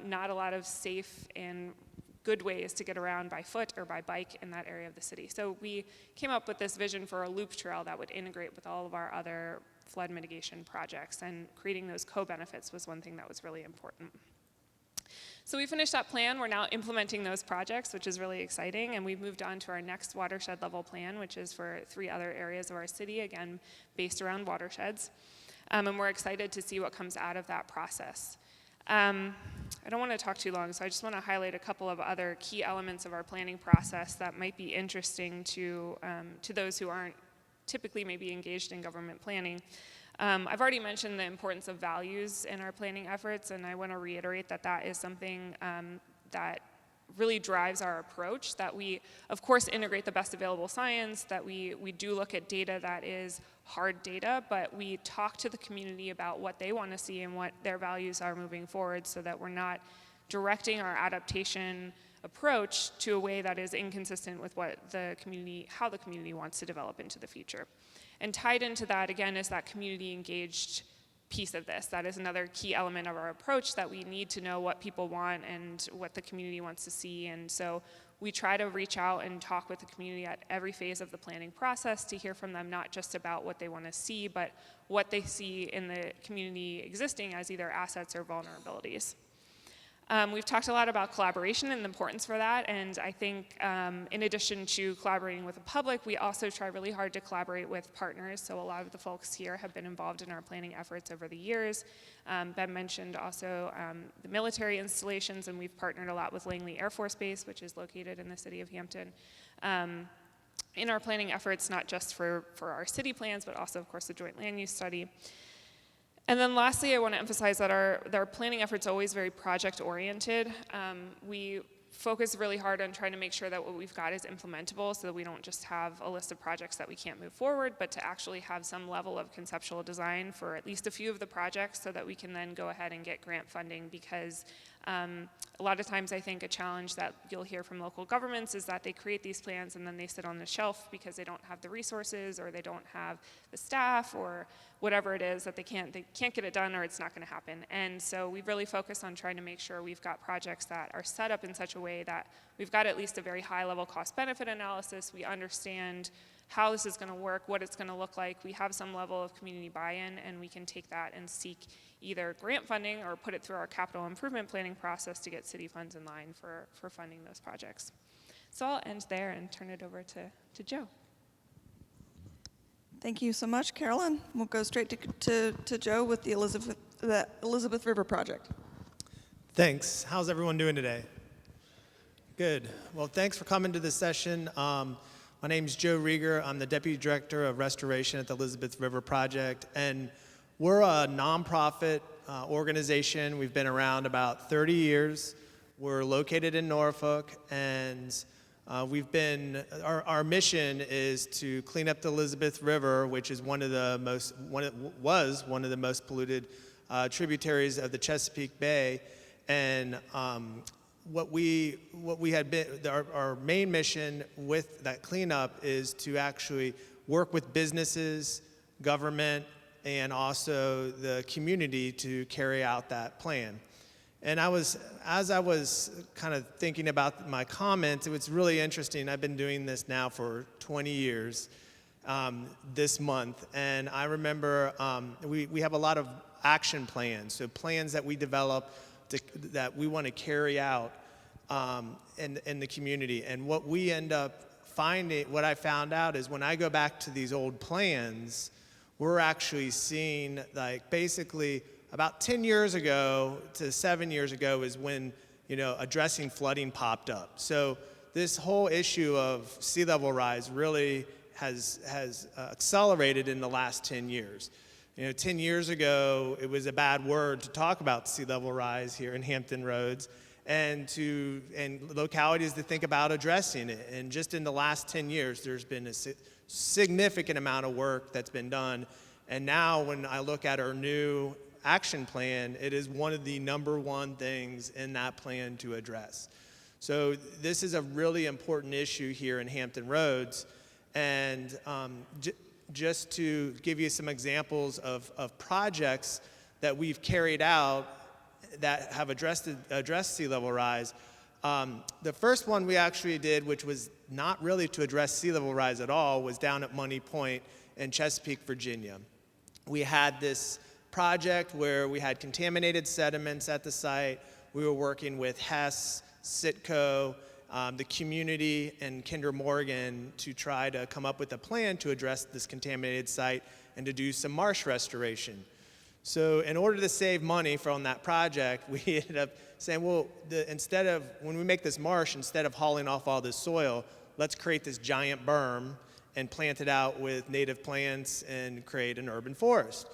not a lot of safe and good ways to get around by foot or by bike in that area of the city. So we came up with this vision for a loop trail that would integrate with all of our other flood mitigation projects, and creating those co-benefits was one thing that was really important. So we finished that plan. We're now implementing those projects, which is really exciting, and we've moved on to our next watershed level plan, which is for 3 other areas of our city, again, based around watersheds. And we're excited to see what comes out of that process. I don't want to talk too long, so I just want to highlight a couple of other key elements of our planning process that might be interesting to those who aren't typically maybe engaged in government planning. I've already mentioned the importance of values in our planning efforts, and I want to reiterate that that is something that really drives our approach, that we, of course, integrate the best available science, that we do look at data that is hard data, but we talk to the community about what they want to see and what their values are moving forward, so that we're not directing our adaptation approach to a way that is inconsistent with what how the community wants to develop into the future. And tied into that, again, is that community engaged piece of this. That is another key element of our approach, that we need to know what people want and what the community wants to see. And so we try to reach out and talk with the community at every phase of the planning process to hear from them, not just about what they want to see, but what they see in the community existing as either assets or vulnerabilities. We've talked a lot about collaboration and the importance for that, and I think in addition to collaborating with the public, we also try really hard to collaborate with partners. So a lot of the folks here have been involved in our planning efforts over the years. Ben mentioned also the military installations, and we've partnered a lot with Langley Air Force Base, which is located in the city of Hampton, in our planning efforts, not just for our city plans, but also, of course, the joint land use study. And then lastly, I want to emphasize that our planning efforts are always very project-oriented. We focus really hard on trying to make sure that what we've got is implementable, so that we don't just have a list of projects that we can't move forward, but to actually have some level of conceptual design for at least a few of the projects, so that we can then go ahead and get grant funding, because a lot of times I think a challenge that you'll hear from local governments is that they create these plans and then they sit on the shelf because they don't have the resources, or they don't have the staff, or whatever it is, that they can't get it done, or it's not going to happen. And so we really focus on trying to make sure we've got projects that are set up in such a way that we've got at least a very high level cost benefit analysis. We understand how this is going to work, what it's going to look like, we have some level of community buy-in, and we can take that and seek either grant funding or put it through our capital improvement planning process to get city funds in line for funding those projects. So I'll end there and turn it over to Joe. Thank you so much, Carolyn. We'll go straight to Joe with the Elizabeth River Project. Thanks. How's everyone doing today? Good. Well, thanks for coming to this session. My name is Joe Rieger. I'm the Deputy Director of Restoration at the Elizabeth River Project, and we're a nonprofit organization. We've been around about 30 years. We're located in Norfolk, and our mission is to clean up the Elizabeth River, which is was one of the most polluted tributaries of the Chesapeake Bay. And our main mission with that cleanup is to actually work with businesses, government, and also the community to carry out that plan. And as I was kind of thinking about my comments, it was really interesting. I've been doing this now for 20 years this month, and I remember we have a lot of action plans, so plans that we develop that we want to carry out in the community. And what we end up finding, what I found out is when I go back to these old plans, we're actually seeing, like, basically about 10 years ago to 7 years ago is when, addressing flooding popped up. So this whole issue of sea level rise really has accelerated in the last 10 years. 10 years ago, it was a bad word to talk about sea level rise here in Hampton Roads, and localities to think about addressing it. And just in the last 10 years, there's been a significant amount of work that's been done. And now when I look at our new action plan, it is one of the #1 things in that plan to address. So this is a really important issue here in Hampton Roads. And just to give you some examples of projects that we've carried out that have addressed sea level rise. The first one we actually did, which was not really to address sea level rise at all, was down at Money Point in Chesapeake, Virginia. We had this project where we had contaminated sediments at the site. We were working with Hess, Citco, the community, and Kinder Morgan to try to come up with a plan to address this contaminated site and to do some marsh restoration. So in order to save money from that project, we ended up saying, well, when we make this marsh, instead of hauling off all this soil, let's create this giant berm and plant it out with native plants and create an urban forest.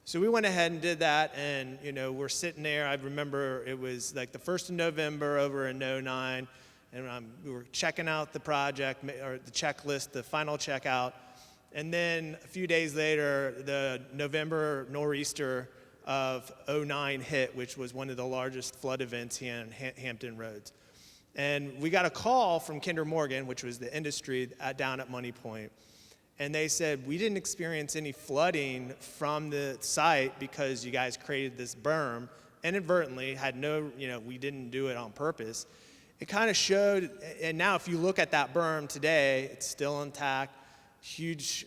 So we went ahead and did that, and we're sitting there. I remember it was like the 1st of November over in '09, and we were checking out the project, or the checklist, the final checkout. And then a few days later, the November nor'easter of '09 hit, which was one of the largest flood events here in Hampton Roads. And we got a call from Kinder Morgan, which was the industry down at Money Point. And they said, we didn't experience any flooding from the site because you guys created this berm. Inadvertently, we didn't do it on purpose. It kind of showed, and now if you look at that berm today, it's still intact. It's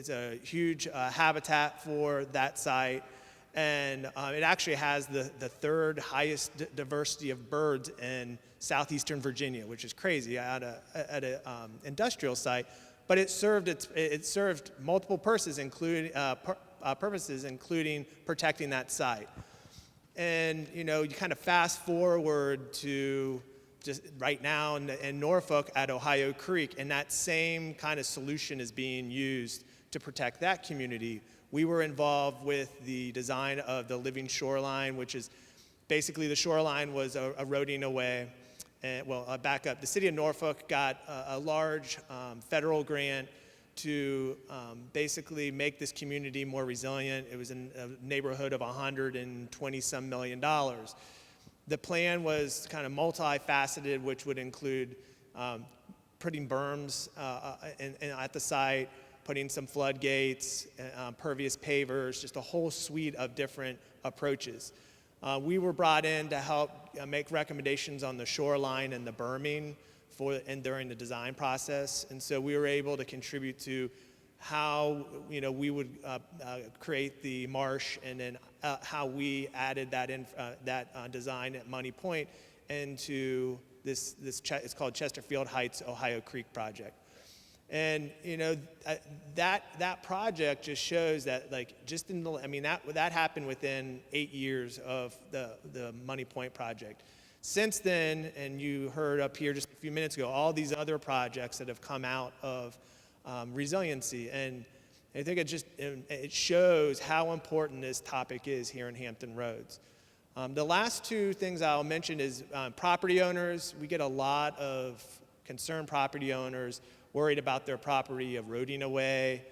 a huge habitat for that site. And it actually has the third highest diversity of birds in southeastern Virginia, which is crazy at an industrial site. But it served multiple purposes, including protecting that site. And you kind of fast forward to just right now in Norfolk at Ohio Creek, and that same kind of solution is being used to protect that community. We were involved with the design of the living shoreline, which is basically the shoreline was eroding away. And, back up. The city of Norfolk got a large federal grant to basically make this community more resilient. It was in a neighborhood of $120-some million. The plan was kind of multifaceted, which would include putting berms at the site, putting some floodgates, pervious pavers, just a whole suite of different approaches. We were brought in to help make recommendations on the shoreline and the berming and during the design process. And so we were able to contribute to how we would create the marsh, and then how we added that design at Money Point into this it's called Chesterfield Heights Ohio Creek project. And that project just shows that, like, just in that happened within 8 years of the Money Point project. Since then, and you heard up here just a few minutes ago, all these other projects that have come out of resiliency, and I think it shows how important this topic is here in Hampton Roads. The last two things I'll mention is property owners. We get a lot of concerned property owners worried about their property eroding away,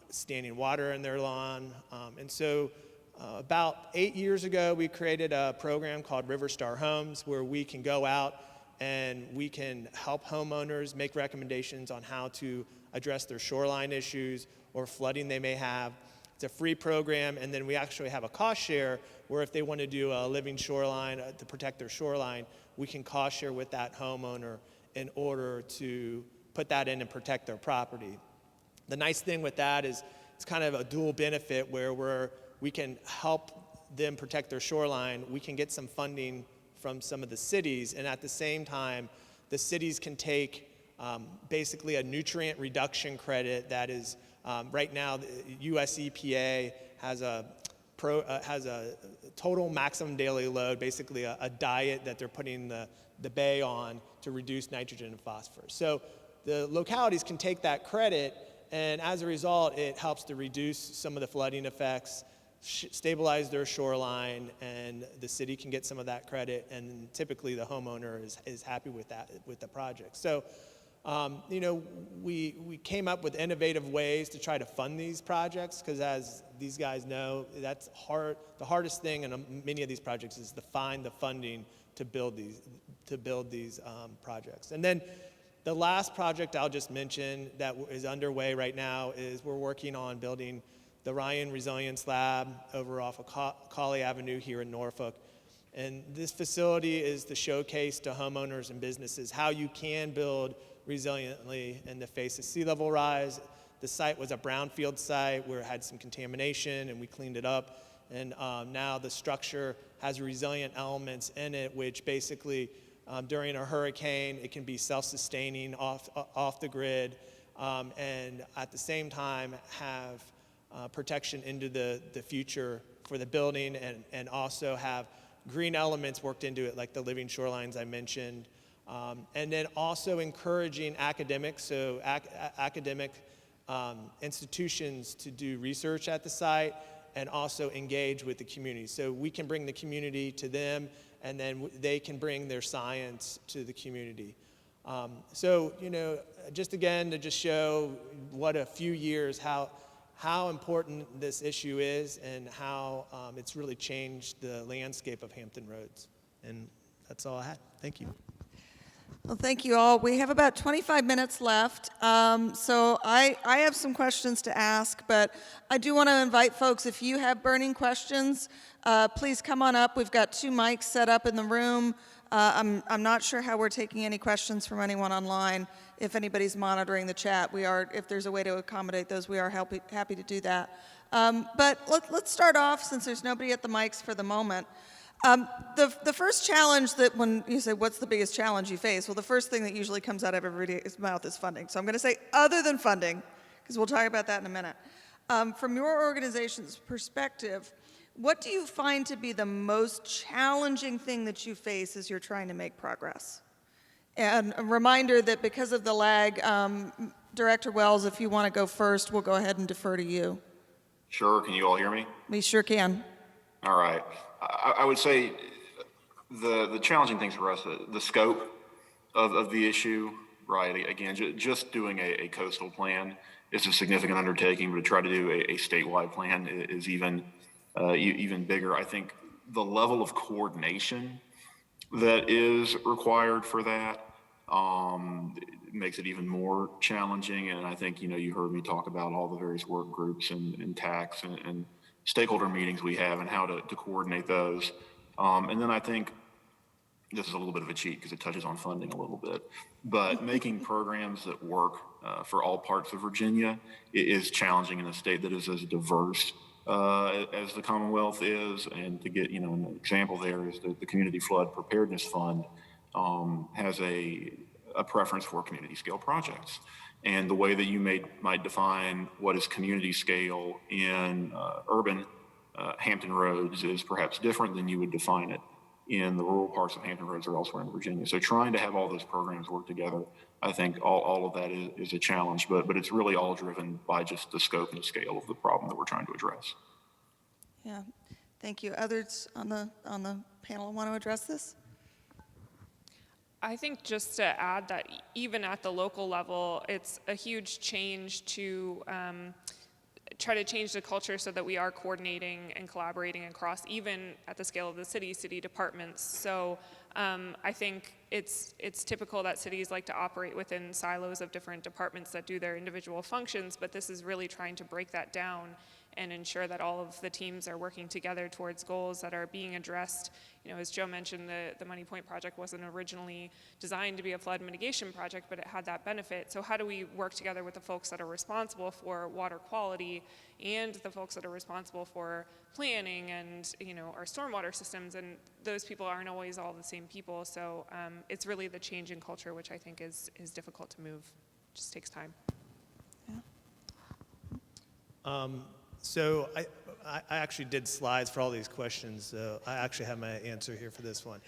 standing water in their lawn. And so about 8 years ago, we created a program called Riverstar Homes, where we can go out and we can help homeowners make recommendations on how to address their shoreline issues or flooding they may have. It's a free program, and then we actually have a cost share where if they want to do a living shoreline to protect their shoreline, we can cost share with that homeowner in order to put that in and protect their property. The nice thing with that is it's kind of a dual benefit where we can help them protect their shoreline. We can get some funding from some of the cities, and at the same time, the cities can take basically a nutrient reduction credit that is right now the US EPA has a total maximum daily load, basically a diet that they're putting the bay on to reduce nitrogen and phosphorus. So the localities can take that credit, and as a result, it helps to reduce some of the flooding effects, stabilize their shoreline, and the city can get some of that credit, and typically the homeowner is happy with that, with the project. So, we came up with innovative ways to try to fund these projects, because as these guys know, that's hard. The hardest thing in many of these projects is to find the funding to build these projects. And then the last project I'll just mention that is underway right now is we're working on building the Ryan Resilience Lab over off of Colley Avenue here in Norfolk. And this facility is to showcase to homeowners and businesses how you can build resiliently in the face of sea level rise. The site was a brownfield site where it had some contamination, and we cleaned it up. And now the structure has resilient elements in it, which basically during a hurricane, it can be self-sustaining off the grid, and at the same time have protection into the future for the building, and also have green elements worked into it, like the living shorelines I mentioned. And then also encouraging academics, so academic institutions to do research at the site and also engage with the community. So we can bring the community to them, and then they can bring their science to the community. So, just again, to just show what a few years, how important this issue is, and how it's really changed the landscape of Hampton Roads. And that's all I had. Thank you. Well, thank you all. We have about 25 minutes left. So I have some questions to ask, but I do want to invite folks, if you have burning questions, please come on up. We've got 2 mics set up in the room. I'm not sure how we're taking any questions from anyone online. If anybody's monitoring the chat, if there's a way to accommodate those, we are happy to do that. But let's start off, since there's nobody at the mics for the moment. The first challenge that, when you say, what's the biggest challenge you face? Well, the first thing that usually comes out of everybody's mouth is funding. So I'm going to say other than funding, because we'll talk about that in a minute. From your organization's perspective, what do you find to be the most challenging thing that you face as you're trying to make progress? And a reminder that because of the lag, Director Wells, if you want to go first, we'll go ahead and defer to you. Sure. Can you all hear me? We sure can. All right. I would say the challenging things for us, the scope of the issue, right? Again, just doing a coastal plan is a significant undertaking, but to try to do a statewide plan is even bigger. I think the level of coordination that is required for that makes it even more challenging. And I think, you heard me talk about all the various work groups and tax and stakeholder meetings we have and how to coordinate those. And then I think this is a little bit of a cheat because it touches on funding a little bit, but making programs that work for all parts of Virginia is challenging in a state that is as diverse as the Commonwealth is. And to get, an example there is the Community Flood Preparedness Fund has a preference for community scale projects. And the way that you might define what is community scale in urban Hampton Roads is perhaps different than you would define it in the rural parts of Hampton Roads or elsewhere in Virginia. So trying to have all those programs work together, I think all of that is a challenge, but it's really all driven by just the scope and scale of the problem that we're trying to address. Yeah, thank you. Others on the panel want to address this? I think just to add that even at the local level, it's a huge change to try to change the culture so that we are coordinating and collaborating across, even at the scale of the city departments. So I think it's typical that cities like to operate within silos of different departments that do their individual functions, but this is really trying to break that down and ensure that all of the teams are working together towards goals that are being addressed. As Joe mentioned, the Money Point project wasn't originally designed to be a flood mitigation project, but it had that benefit. So how do we work together with the folks that are responsible for water quality and the folks that are responsible for planning and our stormwater systems? And those people aren't always all the same people. So it's really the change in culture, which I think is difficult to move. It just takes time. So I actually did slides for all these questions, so I actually have my answer here for this one.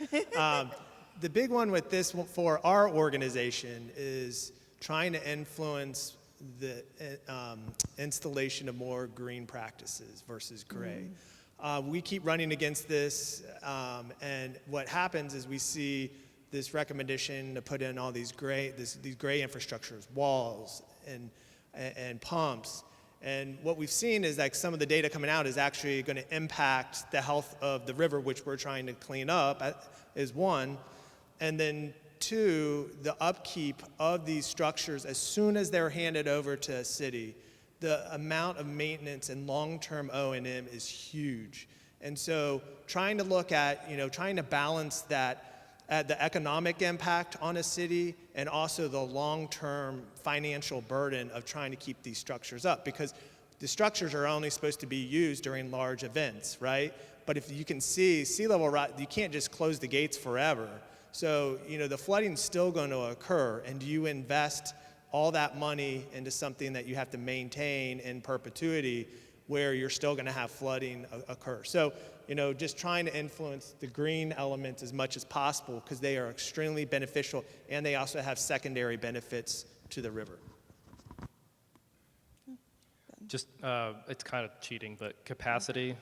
The big one with this for our organization is trying to influence the installation of more green practices versus gray. We keep running against this, and what happens is we see this recommendation to put in all these gray infrastructures, walls and pumps. And what we've seen is like some of the data coming out is actually going to impact the health of the river, which we're trying to clean up, is one. And then two, the upkeep of these structures as soon as they're handed over to a city, the amount of maintenance and long-term O&M is huge. And so trying to look at, trying to balance that the economic impact on a city and also the long-term financial burden of trying to keep these structures up, because the structures are only supposed to be used during large events, right? But if you can see sea level rise, you can't just close the gates forever. So, the flooding's still going to occur, and do you invest all that money into something that you have to maintain in perpetuity where you're still going to have flooding occur? So, just trying to influence the green elements as much as possible because they are extremely beneficial and they also have secondary benefits to the river. Just, it's kind of cheating, but capacity,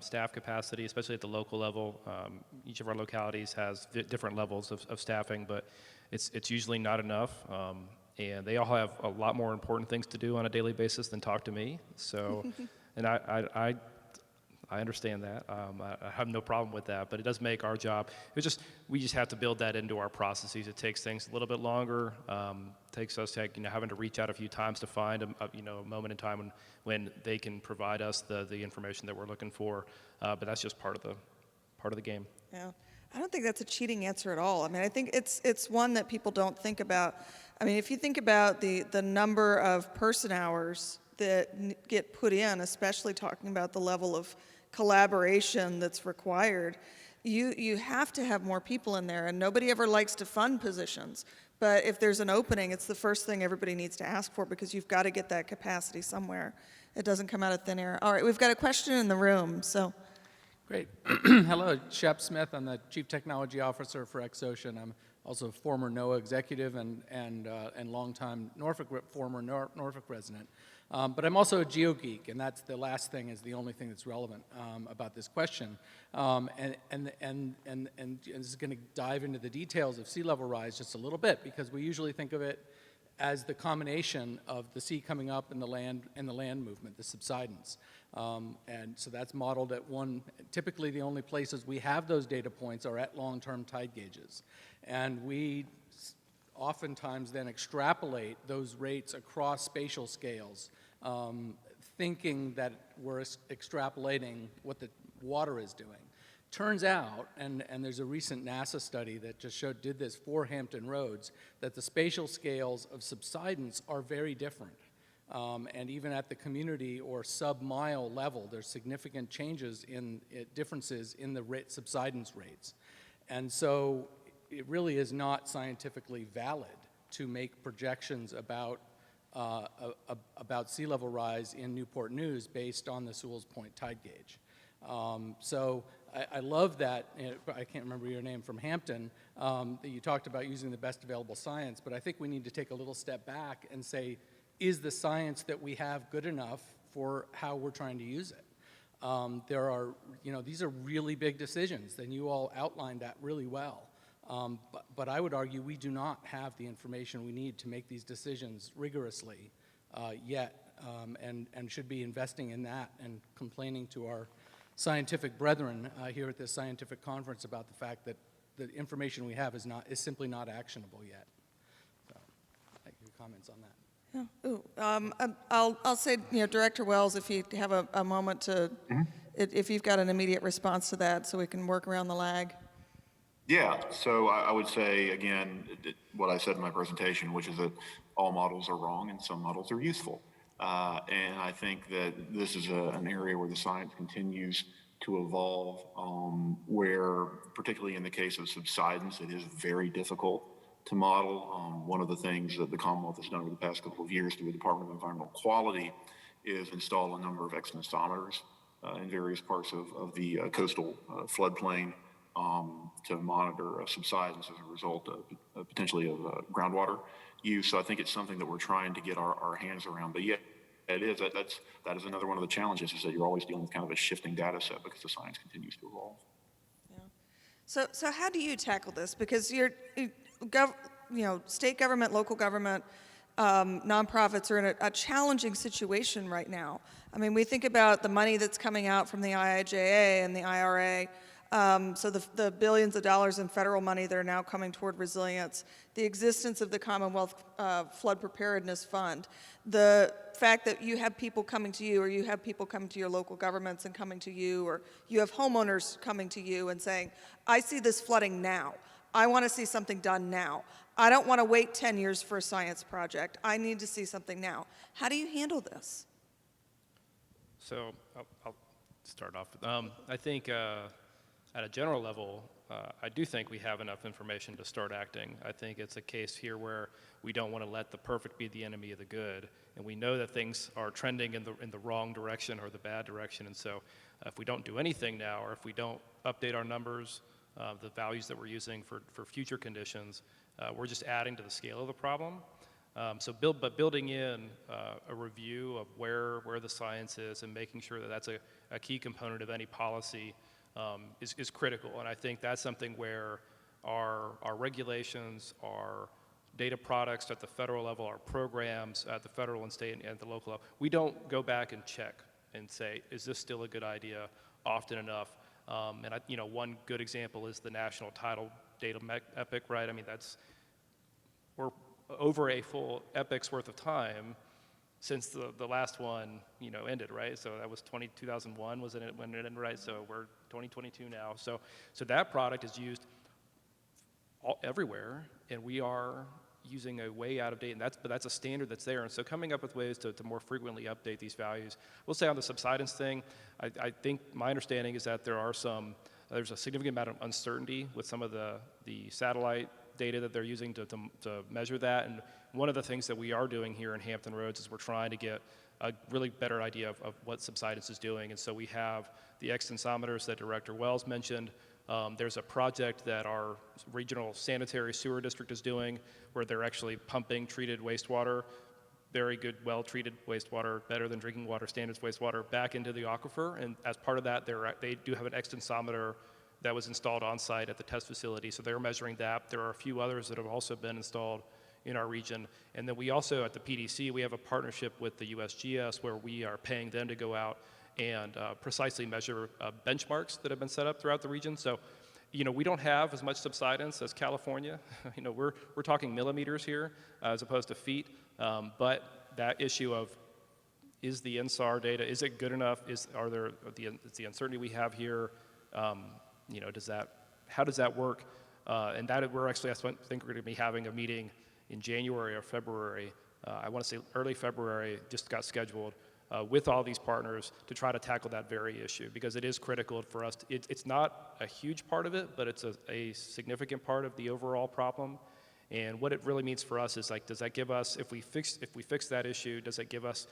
staff capacity, especially at the local level. Each of our localities has different levels of staffing, but it's usually not enough. And they all have a lot more important things to do on a daily basis than talk to me. So, and I understand that. I have no problem with that, but it does make our job. We just have to build that into our processes. It takes things a little bit longer. Takes us having to reach out a few times to find a moment in time when they can provide us the information that we're looking for. But that's just part of the game. Yeah, I don't think that's a cheating answer at all. I mean, I think it's one that people don't think about. I mean, if you think about the number of person hours that get put in, especially talking about the level of collaboration that's required, you have to have more people in there, and nobody ever likes to fund positions. But if there's an opening, it's the first thing everybody needs to ask for because you've got to get that capacity somewhere. It doesn't come out of thin air. All right, we've got a question in the room, so. Great. Hello, Shep Smith. I'm the Chief Technology Officer for Exocean. I'm also a former NOAA executive and longtime former Norfolk resident. But I'm also a geo-geek, and that's the last thing is the only thing that's relevant about this question. And this is going to dive into the details of sea level rise just a little bit because we usually think of it as the combination of the sea coming up and the land movement, the subsidence. And so that's modeled at typically the only places we have those data points are at long-term tide gauges. And we oftentimes then extrapolate those rates across spatial scales, thinking that we're extrapolating what the water is doing. Turns out, and there's a recent NASA study that just did this for Hampton Roads, that the spatial scales of subsidence are very different. And even at the community or sub-mile level, there's significant changes differences in the subsidence rates. And so it really is not scientifically valid to make projections about sea level rise in Newport News based on the Sewell's Point tide gauge. So I love that, I can't remember your name, from Hampton, that you talked about using the best available science, but I think we need to take a little step back and say, is the science that we have good enough for how we're trying to use it? These are really big decisions, and you all outlined that really well. But I would argue we do not have the information we need to make these decisions rigorously yet, and should be investing in that and complaining to our scientific brethren here at this scientific conference about the fact that the information we have is simply not actionable yet. So, I'd like your comments on that. Yeah. Ooh, I'll say, Director Wells, if you have a moment to, if you've got an immediate response to that, so we can work around the lag. Yeah, so I would say, again, what I said in my presentation, which is that all models are wrong and some models are useful. And I think that this is an area where the science continues to evolve, where particularly in the case of subsidence, it is very difficult to model. One of the things that the Commonwealth has done over the past couple of years through the Department of Environmental Quality is install a number of extensometers in various parts of the coastal floodplain to monitor subsidence as a result of potentially of groundwater use. So I think it's something that we're trying to get our hands around. But yeah, that is another one of the challenges, is that you're always dealing with kind of a shifting data set because the science continues to evolve. Yeah. So how do you tackle this? Because state government, local government, nonprofits are in a challenging situation right now. I mean, we think about the money that's coming out from the IIJA and the IRA, so the billions of dollars in federal money that are now coming toward resilience, the existence of the Commonwealth Flood Preparedness Fund, the fact that you have people coming to you, or you have people coming to your local governments and coming to you, or you have homeowners coming to you and saying, I see this flooding now. I want to see something done now. I don't want to wait 10 years for a science project. I need to see something now. How do you handle this? So I'll start off. I think at a general level, I do think we have enough information to start acting. I think it's a case here where we don't want to let the perfect be the enemy of the good, and we know that things are trending in the wrong direction or the bad direction. And so, if we don't do anything now, or if we don't update our numbers, the values that we're using for future conditions, we're just adding to the scale of the problem. But building in a review of where the science is and making sure that that's a key component of any policy is critical. And I think that's something where our regulations, our data products at the federal level, our programs at the federal and state and at the local level, we don't go back and check and say, is this still a good idea often enough? One good example is the National Tidal Data Epic, right? I mean, we're over a full epic's worth of time since the last one, ended, right? So that was 2001, wasn't it, when it ended, right? So we're 2022 now. So that product is used everywhere, and we are using a way out of date, but that's a standard that's there. And so coming up with ways to more frequently update these values. We'll say on the subsidence thing, I think my understanding is that there's a significant amount of uncertainty with some of the satellite data that they're using to measure that. And one of the things that we are doing here in Hampton Roads is we're trying to get a really better idea of what subsidence is doing. And so we have the extensometers that Director Wells mentioned. There's a project that our regional sanitary sewer district is doing where they're actually pumping treated wastewater, very good, well-treated wastewater, better than drinking water standards wastewater, back into the aquifer. And as part of that, they do have an extensometer that was installed on site at the test facility. So they're measuring that. There are a few others that have also been installed in our region. And then we also, at the PDC, we have a partnership with the USGS where we are paying them to go out and precisely measure benchmarks that have been set up throughout the region. So, we don't have as much subsidence as California. We're talking millimeters here as opposed to feet. But that issue of, is the NSAR data, is it good enough? Is the uncertainty we have here how does that work? And that we're actually, I think we're going to be having a meeting in January or February. I want to say early February, just got scheduled with all these partners to try to tackle that very issue, because it is critical for us. It's not a huge part of it, but it's a significant part of the overall problem. And what it really means for us is, like, does that give us, if we fix that issue, does it give us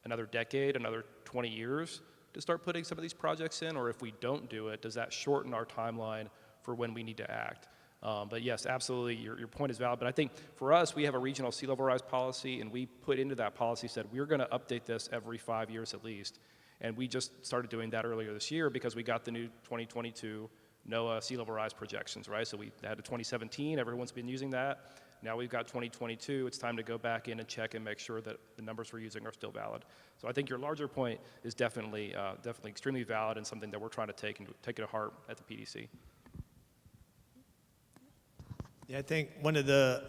another decade, another 20 years to start putting some of these projects in? Or if we don't do it, does that shorten our timeline for when we need to act? But yes, absolutely, your point is valid. But I think for us, we have a regional sea level rise policy, and we put into that policy, said we're going to update this every 5 years at least. And we just started doing that earlier this year because we got the new 2022 NOAA sea level rise projections, right? So we had a 2017, everyone's been using that. Now we've got 2022, it's time to go back in and check and make sure that the numbers we're using are still valid. So I think your larger point is definitely extremely valid and something that we're trying to take it to heart at the PDC. Yeah, I think one of the,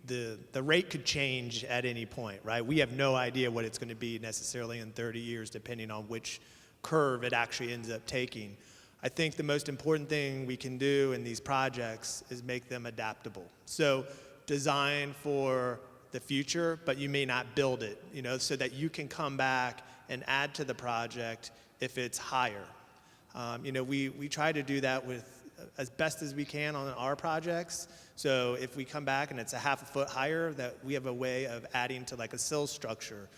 the rate could change at any point, right? We have no idea what it's going to be necessarily in 30 years, depending on which curve it actually ends up taking. I think the most important thing we can do in these projects is make them adaptable. So design for the future, but you may not build it, so that you can come back and add to the project if it's higher. We try to do that with as best as we can on our projects. So if we come back and it's a half a foot higher, that we have a way of adding to like a sill structure.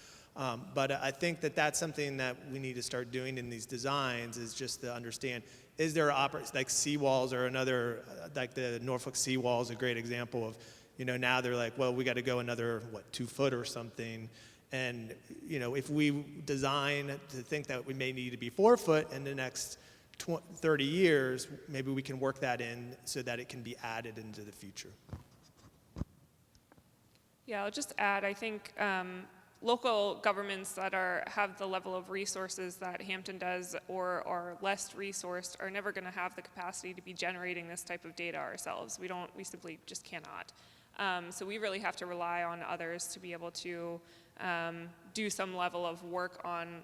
But I think that that's something that we need to start doing in these designs, is just to understand, is there like seawalls or another, like the Norfolk seawall is a great example of, now they're like, well, we got to go another, 2 foot or something. And, if we design to think that we may need to be 4 foot in the next 30 years, maybe we can work that in so that it can be added into the future. Yeah, I'll just add, I think local governments that have the level of resources that Hampton does or are less resourced are never going to have the capacity to be generating this type of data ourselves. We simply just cannot. So we really have to rely on others to be able to do some level of work on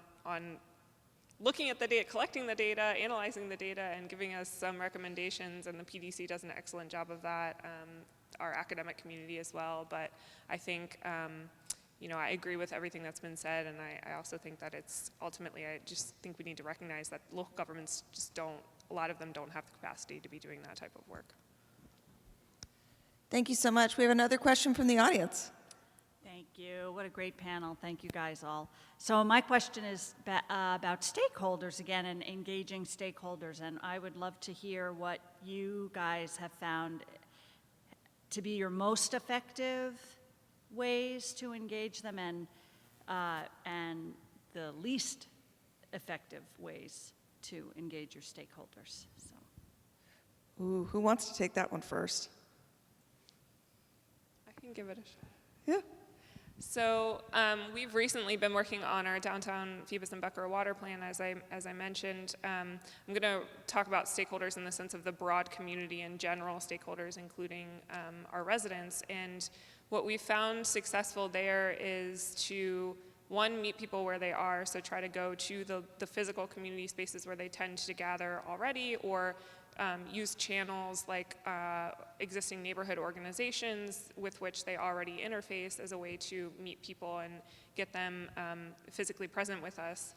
looking at the data, collecting the data, analyzing the data, and giving us some recommendations, and the PDC does an excellent job of that, our academic community as well. But I think, I agree with everything that's been said, and I also think that it's ultimately, I just think we need to recognize that local governments just a lot of them don't have the capacity to be doing that type of work. Thank you so much. We have another question from the audience. Thank you. What a great panel. Thank you guys all. So my question is about stakeholders again, and engaging stakeholders. And I would love to hear what you guys have found to be your most effective ways to engage them, and the least effective ways to engage your stakeholders. So. Ooh, who wants to take that one first? I can give it a shot. Yeah. So we've recently been working on our downtown Phoebus and Becker water plan, as I mentioned. I'm going to talk about stakeholders in the sense of the broad community and general stakeholders, including our residents. And what we found successful there is to, one, meet people where they are, so try to go to the physical community spaces where they tend to gather already, or use channels like existing neighborhood organizations with which they already interface as a way to meet people and get them physically present with us.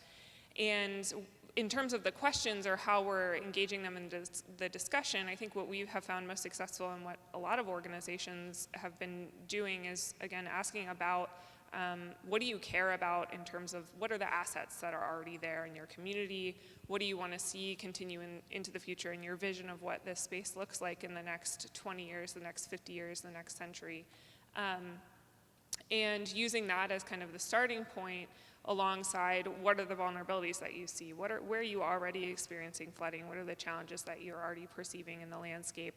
And in terms of the questions or how we're engaging them in the discussion, I think what we have found most successful and what a lot of organizations have been doing is, again, asking about what do you care about in terms of what are the assets that are already there in your community? What do you want to see continue into the future in your vision of what this space looks like in the next 20 years, the next 50 years, the next century? And using that as kind of the starting point alongside what are the vulnerabilities that you see? Where are you already experiencing flooding? What are the challenges that you're already perceiving in the landscape?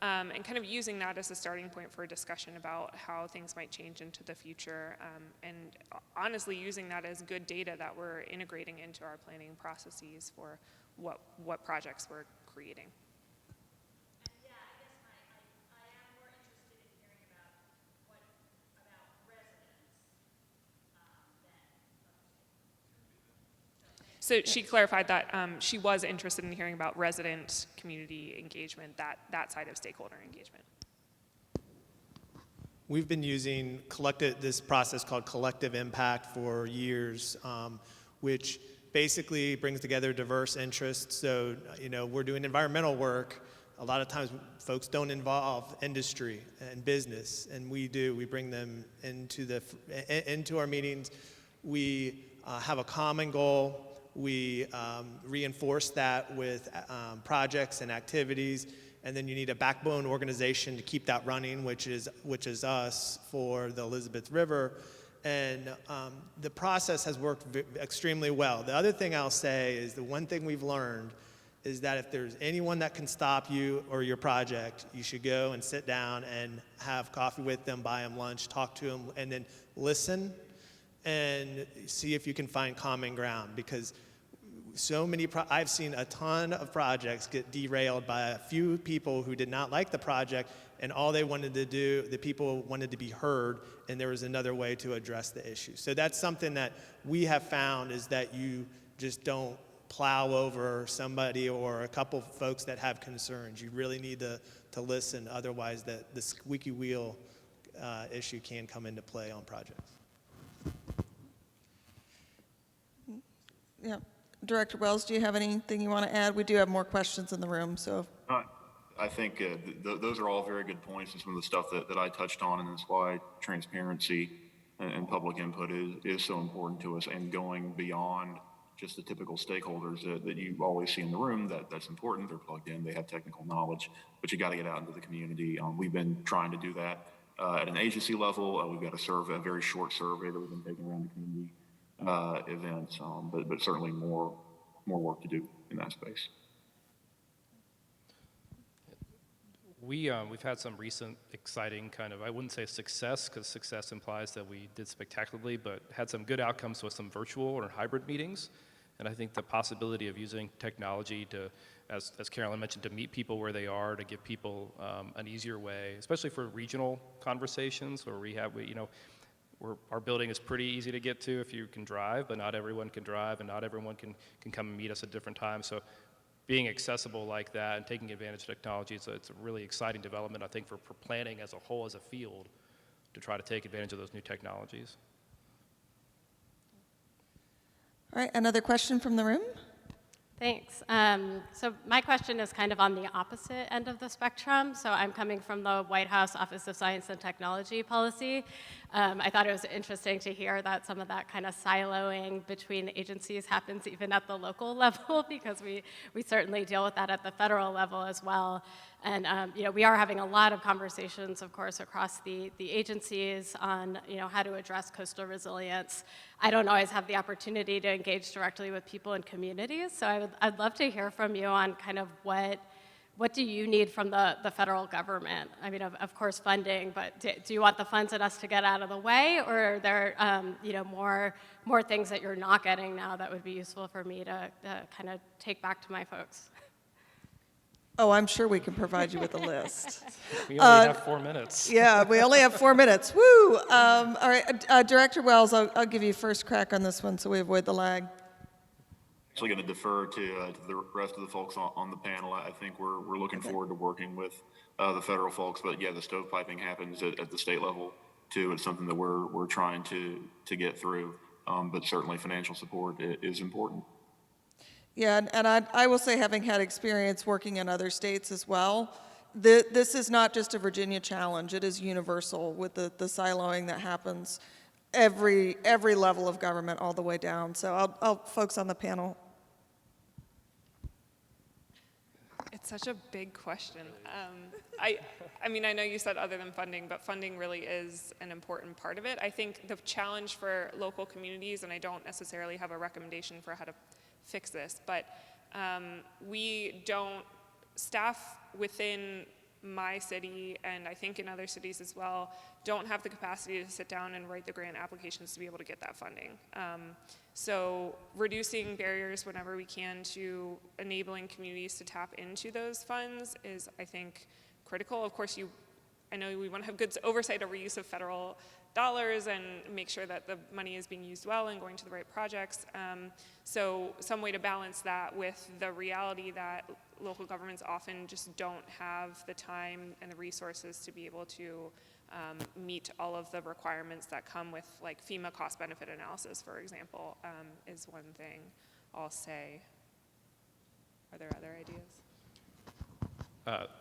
And kind of using that as a starting point for a discussion about how things might change into the future, and honestly using that as good data that we're integrating into our planning processes for what projects we're creating. Yeah, I guess I am more interested in hearing about residents So she clarified that she was interested in hearing about resident community engagement, that side of stakeholder engagement. We've been using this process called collective impact for years, which basically brings together diverse interests. So, we're doing environmental work. A lot of times folks don't involve industry and business, and we do. We bring them into our meetings. We have a common goal. We reinforce that with projects and activities. And then you need a backbone organization to keep that running, which is us for the Elizabeth River. And the process has worked extremely well. The other thing I'll say is the one thing we've learned is that if there's anyone that can stop you or your project, you should go and sit down and have coffee with them, buy them lunch, talk to them, and then listen and see if you can find common ground. Because I've seen a ton of projects get derailed by a few people who did not like the project, and all they wanted to do, the people wanted to be heard, and there was another way to address the issue. So that's something that we have found, is that you just don't plow over somebody or a couple folks that have concerns. You really need to listen, otherwise the squeaky wheel issue can come into play on projects. Yeah. Director Wells, do you have anything you want to add? We do have more questions in the room, so. I think those are all very good points, and some of the stuff that I touched on, and that's why transparency and public input is so important to us, and going beyond just the typical stakeholders that you always see in the room. That's important. They're plugged in, they have technical knowledge, but you got to get out into the community. We've been trying to do that at an agency level. We've got a very short survey that we've been taking around the community events, but certainly more work to do in that space. We've had some recent exciting I wouldn't say success, because success implies that we did spectacularly, but had some good outcomes with some virtual or hybrid meetings. And I think the possibility of using technology to, as Carolyn mentioned, to meet people where they are, to give people an easier way, especially for regional conversations where our building is pretty easy to get to if you can drive, but not everyone can drive, and not everyone can come and meet us at different times. So being accessible like that and taking advantage of technology, it's a really exciting development, I think, for planning as a whole, as a field, to try to take advantage of those new technologies. All right, another question from the room? Thanks. So my question is kind of on the opposite end of the spectrum. So I'm coming from the White House Office of Science and Technology policy. I thought it was interesting to hear that some of that kind of siloing between agencies happens even at the local level, because we certainly deal with that at the federal level as well. And we are having a lot of conversations, of course, across the agencies on how to address coastal resilience. I don't always have the opportunity to engage directly with people and communities, so I'd love to hear from you on kind of what do you need from the federal government? I mean, of course, funding, but do you want the funds and us to get out of the way, or are there more things that you're not getting now that would be useful for me to kind of take back to my folks? Oh, I'm sure we can provide you with a list. We only have 4 minutes. Yeah, we only have 4 minutes. Woo! All right, Director Wells, I'll give you first crack on this one so we avoid the lag. Actually going to defer to the rest of the folks on the panel. I think we're looking forward to working with the federal folks, but yeah, the stovepiping happens at the state level too. It's something that we're trying to get through, but certainly financial support is important. Yeah, and I will say, having had experience working in other states as well, this is not just a Virginia challenge. It is universal with the siloing that happens every level of government all the way down. So I'll folks on the panel. It's such a big question. I mean, I know you said other than funding, but funding really is an important part of it. I think the challenge for local communities, and I don't necessarily have a recommendation for how to fix this, but staff within my city, and I think in other cities as well, don't have the capacity to sit down and write the grant applications to be able to get that funding. So reducing barriers whenever we can to enabling communities to tap into those funds is, I think, critical. Of course, I know we want to have good oversight over use of federal dollars and make sure that the money is being used well and going to the right projects. So some way to balance that with the reality that local governments often just don't have the time and the resources to be able to meet all of the requirements that come with like FEMA cost benefit analysis, for example, is one thing I'll say. Are there other ideas?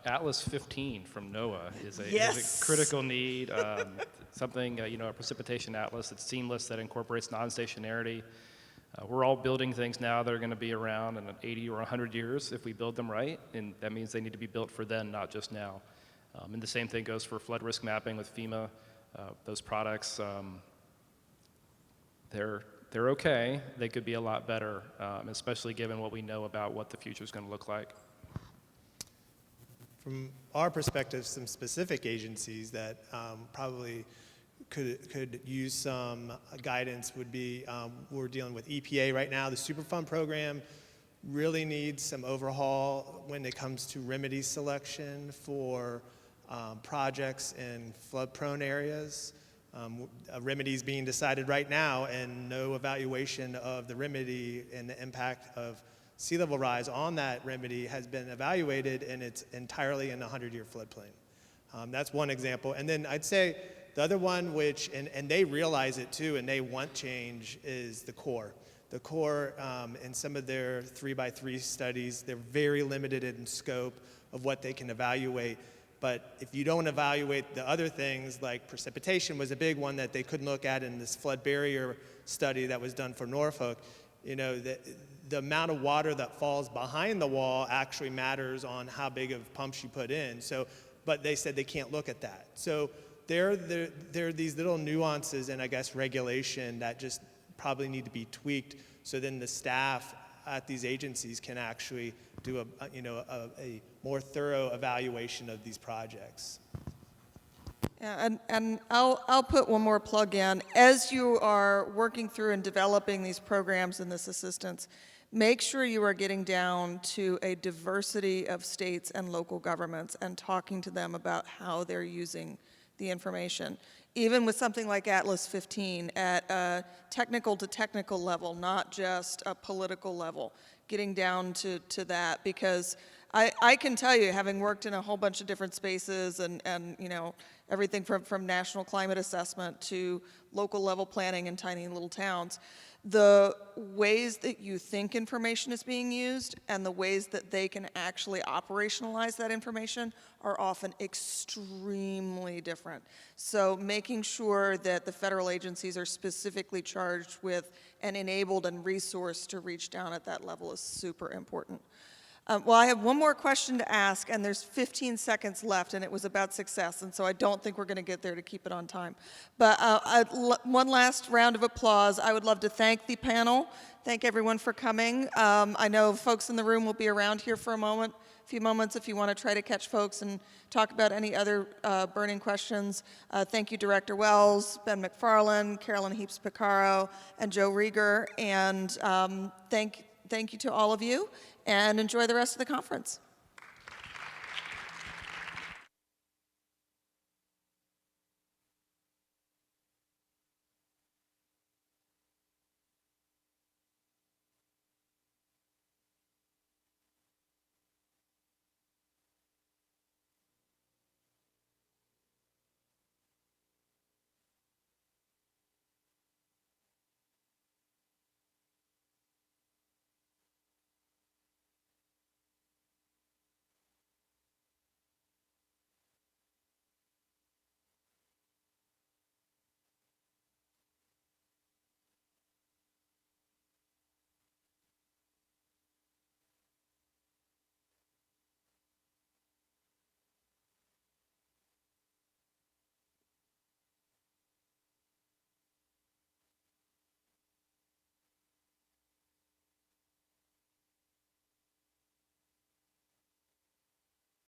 Atlas 15 from NOAA is a Yes. critical need. Something, a precipitation atlas that's seamless, that incorporates non-stationarity. We're all building things now that are going to be around in 80 or 100 years if we build them right, and that means they need to be built for then, not just now. And the same thing goes for flood risk mapping with FEMA. Those products, they're okay. They could be a lot better, especially given what we know about what the future is going to look like. From our perspective, some specific agencies that probably could use some guidance would be, we're dealing with EPA right now. The Superfund program really needs some overhaul when it comes to remedy selection for projects in flood-prone areas. A remedy is being decided right now, and no evaluation of the remedy and the impact of sea level rise on that remedy has been evaluated, and it's entirely in a 100-year floodplain. That's one example. And then I'd say the other one, which, and they realize it too, and they want change, is the Corps. The Corps, in some of their 3x3 studies, they're very limited in scope of what they can evaluate. But if you don't evaluate the other things, like precipitation was a big one that they couldn't look at in this flood barrier study that was done for Norfolk, the amount of water that falls behind the wall actually matters on how big of pumps you put in. So, but they said they can't look at that. So there are these little nuances and I guess regulation that just probably need to be tweaked, so then the staff at these agencies can actually do a more thorough evaluation of these projects. Yeah, and I'll put one more plug in. As you are working through and developing these programs and this assistance, make sure you are getting down to a diversity of states and local governments and talking to them about how they're using the information. Even with something like Atlas 15 at a technical to technical level, not just a political level, getting down to that, because I can tell you, having worked in a whole bunch of different spaces and everything from national climate assessment to local level planning in tiny little towns, the ways that you think information is being used and the ways that they can actually operationalize that information are often extremely different. So making sure that the federal agencies are specifically charged with and enabled and resourced to reach down at that level is super important. Well, I have one more question to ask, and there's 15 seconds left, and it was about success, and so I don't think we're going to get there to keep it on time. But one last round of applause. I would love to thank the panel, thank everyone for coming. I know folks in the room will be around here for a few moments if you want to try to catch folks and talk about any other burning questions. Thank you, Director Wells, Ben McFarland, Carolyn Heaps-Picaro, and Joe Rieger, and thank you to all of you, and enjoy the rest of the conference.